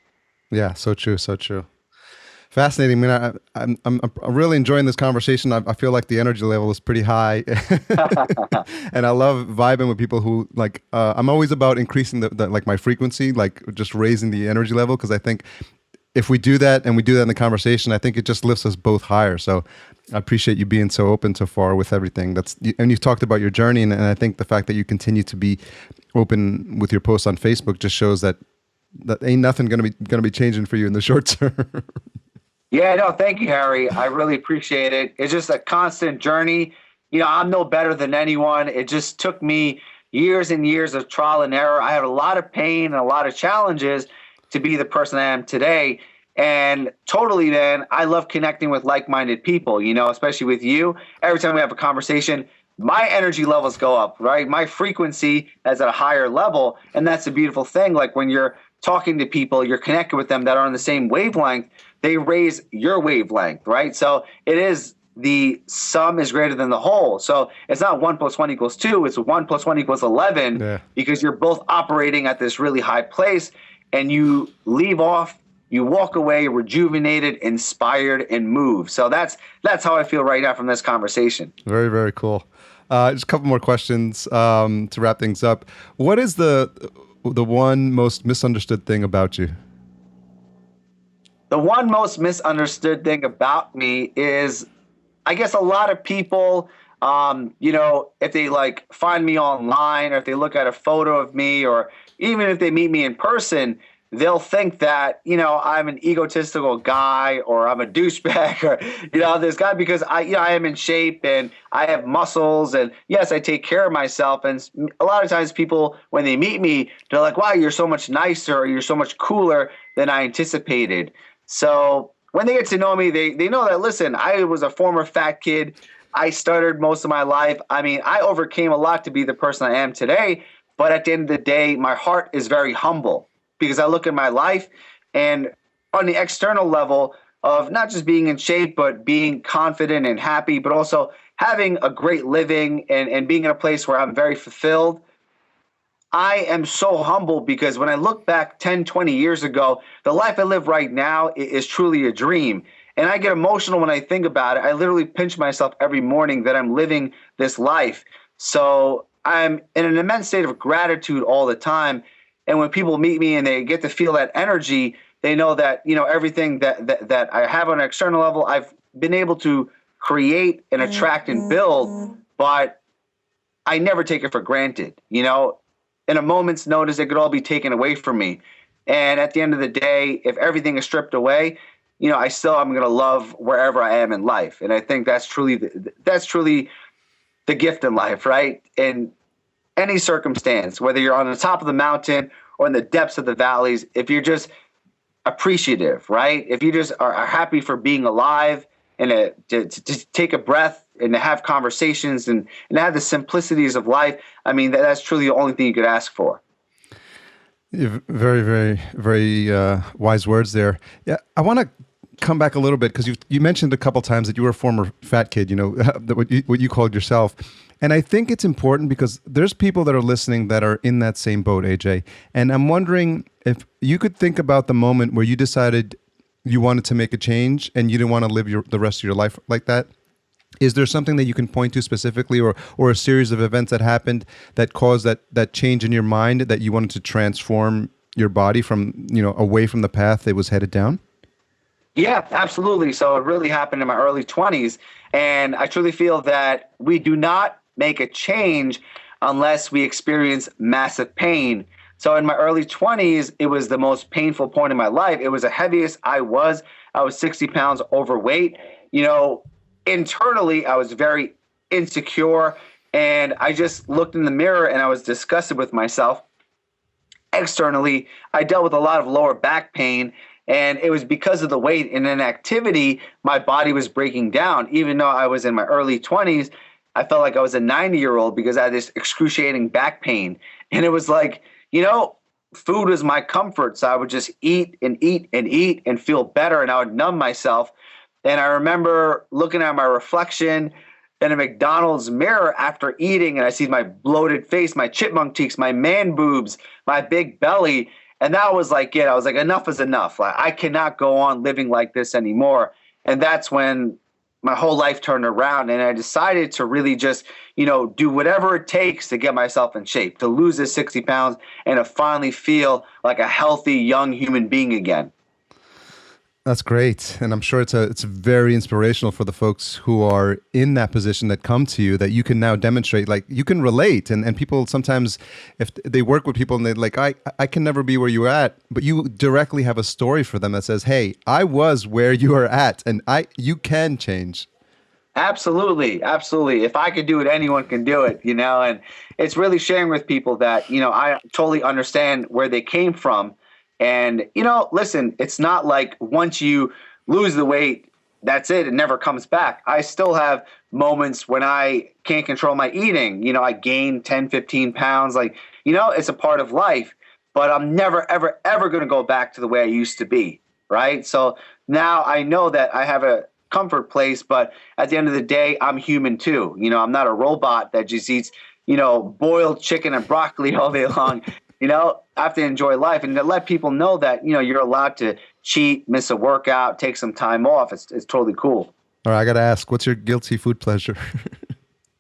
Yeah, so true, so true. Fascinating. I mean, I'm really enjoying this conversation. I feel like the energy level is pretty high, and I love vibing with people who I'm always about increasing the my frequency, just raising the energy level, because I think if we do that and we do that in the conversation, I think it just lifts us both higher. So I appreciate you being so open so far with everything. And you've talked about your journey, and I think the fact that you continue to be open with your posts on Facebook just shows that ain't nothing gonna be changing for you in the short term. Yeah, no, thank you, Harry. I really appreciate it. It's just a constant journey. I'm no better than anyone. It just took me years and years of trial and error. I had a lot of pain and a lot of challenges to be the person I am today. And totally, man, I love connecting with like-minded people, especially with you. Every time we have a conversation, my energy levels go up, right? My frequency is at a higher level. And that's a beautiful thing. Like when you're talking to people, you're connected with them that are on the same wavelength, they raise your wavelength, right? So it is the sum is greater than the whole. So it's not 1 + 1 = 2, it's 1 + 1 = 11, because you're both operating at this really high place, and you leave off, you walk away rejuvenated, inspired, and moved. So that's how I feel right now from this conversation. Very, very cool. Just a couple more questions to wrap things up. What is the one most misunderstood thing about you? The one most misunderstood thing about me is I guess a lot of people, if they like find me online or if they look at a photo of me or even if they meet me in person, they'll think that, I'm an egotistical guy or I'm a douchebag or, this guy because I am in shape and I have muscles and yes, I take care of myself. And a lot of times people, when they meet me, they're like, wow, you're so much nicer or you're so much cooler than I anticipated. So when they get to know me, they know that, listen, I was a former fat kid. I stuttered most of my life. I mean, I overcame a lot to be the person I am today. But at the end of the day, my heart is very humble because I look at my life and on the external level of not just being in shape, but being confident and happy, but also having a great living and being in a place where I'm very fulfilled. I am so humble because when I look back 10, 20 years ago, the life I live right now is truly a dream. And I get emotional when I think about it. I literally pinch myself every morning that I'm living this life. So I'm in an immense state of gratitude all the time. And when people meet me and they get to feel that energy, they know that, everything that I have on an external level, I've been able to create and attract and build, but I never take it for granted. In a moment's notice, it could all be taken away from me. And at the end of the day, if everything is stripped away, I'm going to love wherever I am in life. And I think that's truly the gift in life, right? In any circumstance, whether you're on the top of the mountain or in the depths of the valleys, if you're just appreciative, right? If you just are happy for being alive and to take a breath and to have conversations and have the simplicities of life, I mean, that's truly the only thing you could ask for. Very, very, very wise words there. Yeah, I want to come back a little bit because you mentioned a couple times that you were a former fat kid, what you called yourself. And I think it's important because there's people that are listening that are in that same boat, AJ. And I'm wondering if you could think about the moment where you decided you wanted to make a change and you didn't want to live the rest of your life like that. Is there something that you can point to specifically or a series of events that happened that caused that change in your mind that you wanted to transform your body from, away from the path it was headed down? Yeah, absolutely. So it really happened in my early 20s. And I truly feel that we do not make a change unless we experience massive pain. So in my early 20s, it was the most painful point in my life. It was the heaviest I was. I was 60 pounds overweight. Internally, I was very insecure. And I just looked in the mirror and I was disgusted with myself. Externally, I dealt with a lot of lower back pain. And it was because of the weight and inactivity, my body was breaking down. Even though I was in my early 20s, I felt like I was a 90-year-old because I had this excruciating back pain. And it was like, food was my comfort. So I would just eat and eat and eat and feel better. And I would numb myself. And I remember looking at my reflection in a McDonald's mirror after eating. And I see my bloated face, my chipmunk cheeks, my man boobs, my big belly. And that was like it. I was like, enough is enough. Like, I cannot go on living like this anymore. And that's when my whole life turned around. And I decided to really just, do whatever it takes to get myself in shape, to lose this 60 pounds and to finally feel like a healthy, young human being again. That's great. And I'm sure it's very inspirational for the folks who are in that position that come to you, that you can now demonstrate, like you can relate. And people sometimes, if they work with people and they're like, I can never be where you're at, but you directly have a story for them that says, hey, I was where you are at and you can change. Absolutely. Absolutely. If I could do it, anyone can do it, and it's really sharing with people that, I totally understand where they came from. And, listen, it's not like once you lose the weight, that's it. It never comes back. I still have moments when I can't control my eating. I gain 10, 15 pounds. It's a part of life. But I'm never, ever, ever going to go back to the way I used to be. Right. So now I know that I have a comfort place. But at the end of the day, I'm human, too. I'm not a robot that just eats, boiled chicken and broccoli all day long. I have to enjoy life and to let people know that, you're allowed to cheat, miss a workout, take some time off. It's totally cool. All right, I got to ask, what's your guilty food pleasure?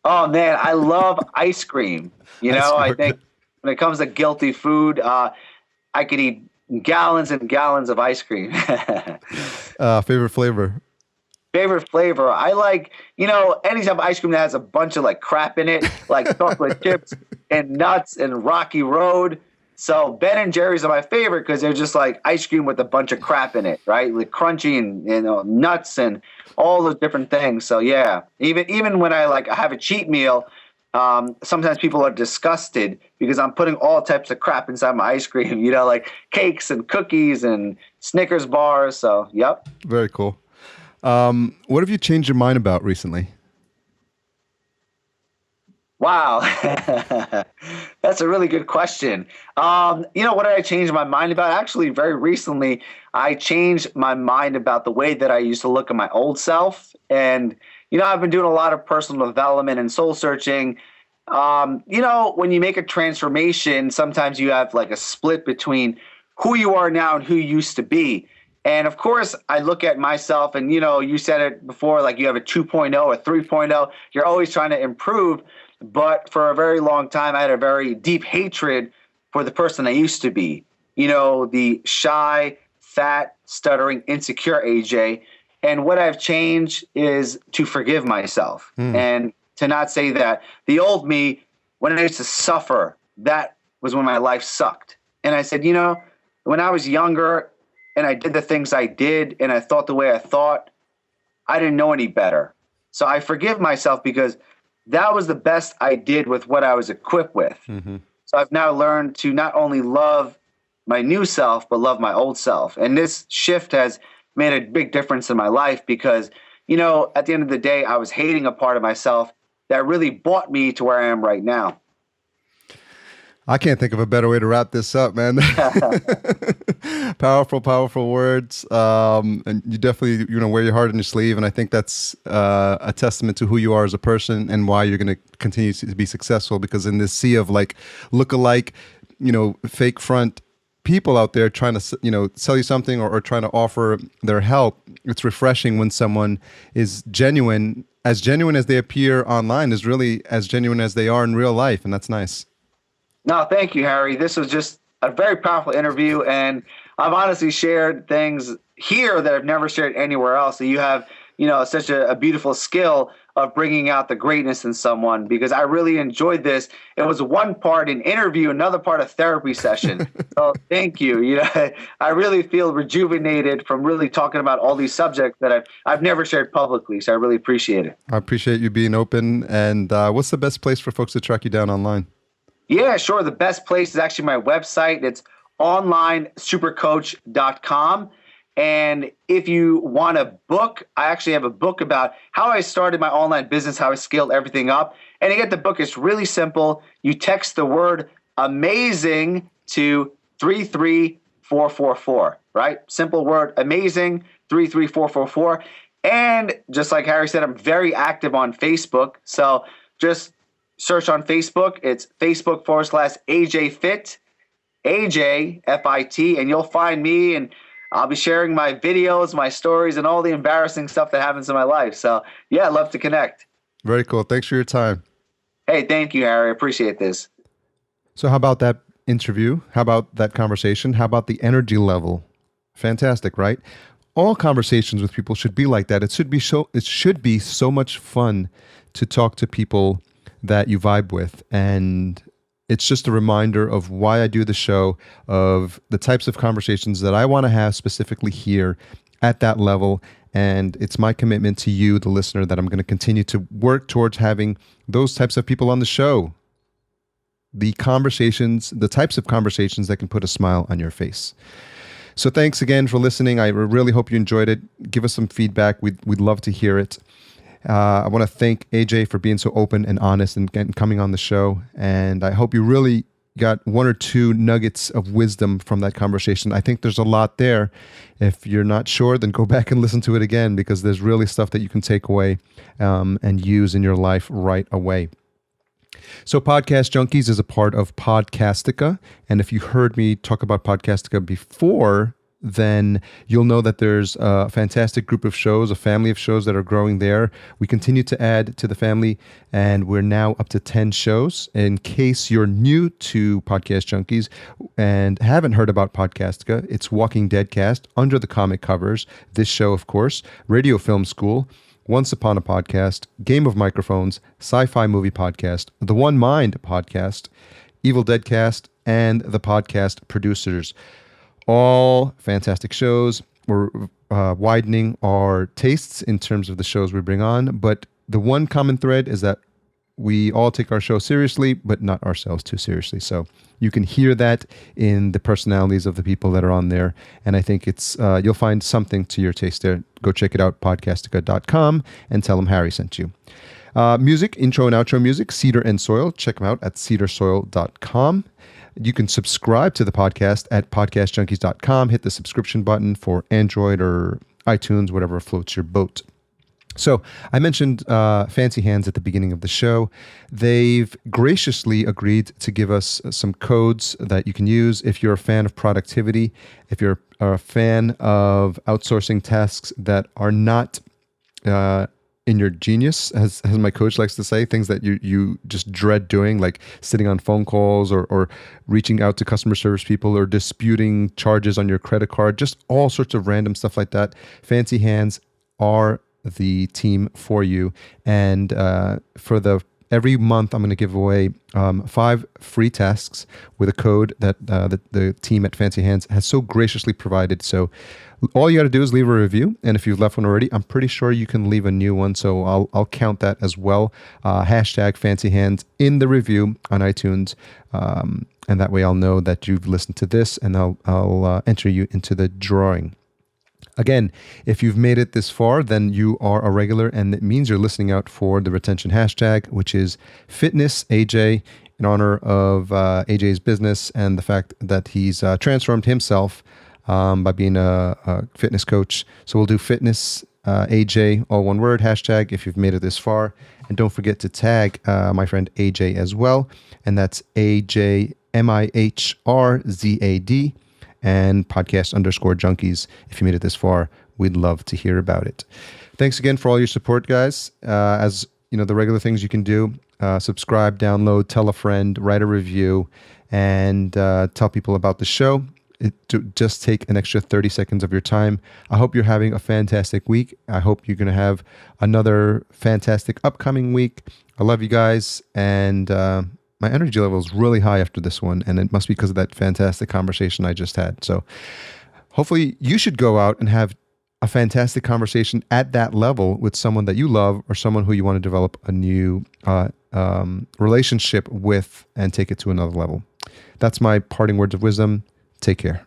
Oh, man, I love ice cream. I think when it comes to guilty food, I could eat gallons and gallons of ice cream. Favorite flavor? Favorite flavor, I like, any type of ice cream that has a bunch of like crap in it, like chocolate chips and nuts and Rocky Road. So Ben and Jerry's are my favorite because they're just like ice cream with a bunch of crap in it, right? Like crunchy and nuts and all those different things. So yeah, even when I have a cheat meal, sometimes people are disgusted because I'm putting all types of crap inside my ice cream, like cakes and cookies and Snickers bars. So yep. Very cool. What have you changed your mind about recently? Wow. That's a really good question. What did I change my mind about? Actually, very recently, I changed my mind about the way that I used to look at my old self. And, I've been doing a lot of personal development and soul searching. When you make a transformation, sometimes you have like a split between who you are now and who you used to be. And of course, I look at myself and, you said it before, like you have a 2.0, a 3.0, you're always trying to improve. But for a very long time, I had a very deep hatred for the person I used to be, the shy, fat, stuttering, insecure AJ. And what I've changed is to forgive myself and to not say that the old me, when I used to suffer, that was when my life sucked. And I said, when I was younger, and I did the things I did, and I thought the way I thought, I didn't know any better. So I forgive myself because that was the best I did with what I was equipped with. Mm-hmm. So I've now learned to not only love my new self, but love my old self. And this shift has made a big difference in my life because, at the end of the day, I was hating a part of myself that really brought me to where I am right now. I can't think of a better way to wrap this up, man. Powerful words. And you definitely, wear your heart on your sleeve. And I think that's a testament to who you are as a person and why you're going to continue to be successful. Because in this sea of like look-alike, fake front people out there trying to, sell you something or trying to offer their help, it's refreshing when someone is genuine as they appear online is really as genuine as they are in real life. And that's nice. No, thank you, Harry. This was just a very powerful interview, and I've honestly shared things here that I've never shared anywhere else. So you have, such a beautiful skill of bringing out the greatness in someone because I really enjoyed this. It was one part an interview, another part a therapy session. So thank you. I really feel rejuvenated from really talking about all these subjects that I've never shared publicly. So I really appreciate it. I appreciate you being open. And what's the best place for folks to track you down online? Yeah, sure. The best place is actually my website. It's onlinesupercoach.com. And if you want a book, I actually have a book about how I started my online business, how I scaled everything up. And to get the book, it's really simple. You text the word amazing to 33444, right? Simple word amazing, 33444. And just like Harry said, I'm very active on Facebook. So just search on Facebook. It's Facebook.com/AJ Fit, AJ FIT, and you'll find me. And I'll be sharing my videos, my stories, and all the embarrassing stuff that happens in my life. So yeah, I'd love to connect. Very cool. Thanks for your time. Hey, thank you, Harry. I appreciate this. So how about that interview? How about that conversation? How about the energy level? Fantastic, right? All conversations with people should be like that. It should be so much fun to talk to people that you vibe with. And it's just a reminder of why I do the show, of the types of conversations that I want to have specifically here at that level. And it's my commitment to you, the listener, that I'm going to continue to work towards having those types of people on the show. The types of conversations that can put a smile on your face. So thanks again for listening. I really hope you enjoyed it. Give us some feedback. We'd love to hear it. I want to thank AJ for being so open and honest and coming on the show. And I hope you really got one or two nuggets of wisdom from that conversation. I think there's a lot there. If you're not sure, then go back and listen to it again because there's really stuff that you can take away and use in your life right away. So Podcast Junkies is a part of Podcastica. And if you heard me talk about Podcastica before, then you'll know that there's a fantastic group of shows, a family of shows that are growing there. We continue to add to the family, and we're now up to 10 shows. In case you're new to Podcast Junkies and haven't heard about Podcastica, it's Walking Dead Cast, Under the Comic Covers, this show, of course, Radio Film School, Once Upon a Podcast, Game of Microphones, Sci-Fi Movie Podcast, The One Mind Podcast, Evil Dead Cast, and The Podcast Producers. All fantastic shows. We're widening our tastes in terms of the shows we bring on, but the one common thread is that we all take our show seriously, but not ourselves too seriously. So you can hear that in the personalities of the people that are on there, and I think it's you'll find something to your taste there. Go check it out, podcastica.com, and tell them Harry sent you. Music, intro and outro music, Cedar and Soil. Check them out at cedarsoil.com. You can subscribe to the podcast at podcastjunkies.com. Hit the subscription button for Android or iTunes, whatever floats your boat. So I mentioned Fancy Hands at the beginning of the show. They've graciously agreed to give us some codes that you can use if you're a fan of productivity, if you're a fan of outsourcing tasks that are not in your genius, as my coach likes to say, things that you just dread doing, like sitting on phone calls or reaching out to customer service people or disputing charges on your credit card, just all sorts of random stuff like that. Fancy Hands are the team for you. And every month, I'm going to give away 5 free tasks with a code that the team at Fancy Hands has so graciously provided. So all you got to do is leave a review. And if you've left one already, I'm pretty sure you can leave a new one. So I'll count that as well. Hashtag Fancy Hands in the review on iTunes. And that way I'll know that you've listened to this, and I'll enter you into the drawing. Again, if you've made it this far, then you are a regular, and it means you're listening out for the retention hashtag, which is Fitness AJ, in honor of AJ's business and the fact that he's transformed himself by being a fitness coach. So we'll do Fitness AJ, all one word, hashtag, if you've made it this far. And don't forget to tag my friend AJ as well, and that's AJ Mihrzad. And podcast_junkies. If you made it this far, we'd love to hear about it. Thanks again for all your support, guys. As you know, the regular things you can do, subscribe, download, tell a friend, write a review, and tell people about the show. Just take an extra 30 seconds of your time. I hope you're having a fantastic week. I hope you're going to have another fantastic upcoming week. I love you guys, and my energy level is really high after this one, and it must be because of that fantastic conversation I just had. So hopefully you should go out and have a fantastic conversation at that level with someone that you love or someone who you want to develop a new relationship with and take it to another level. That's my parting words of wisdom. Take care.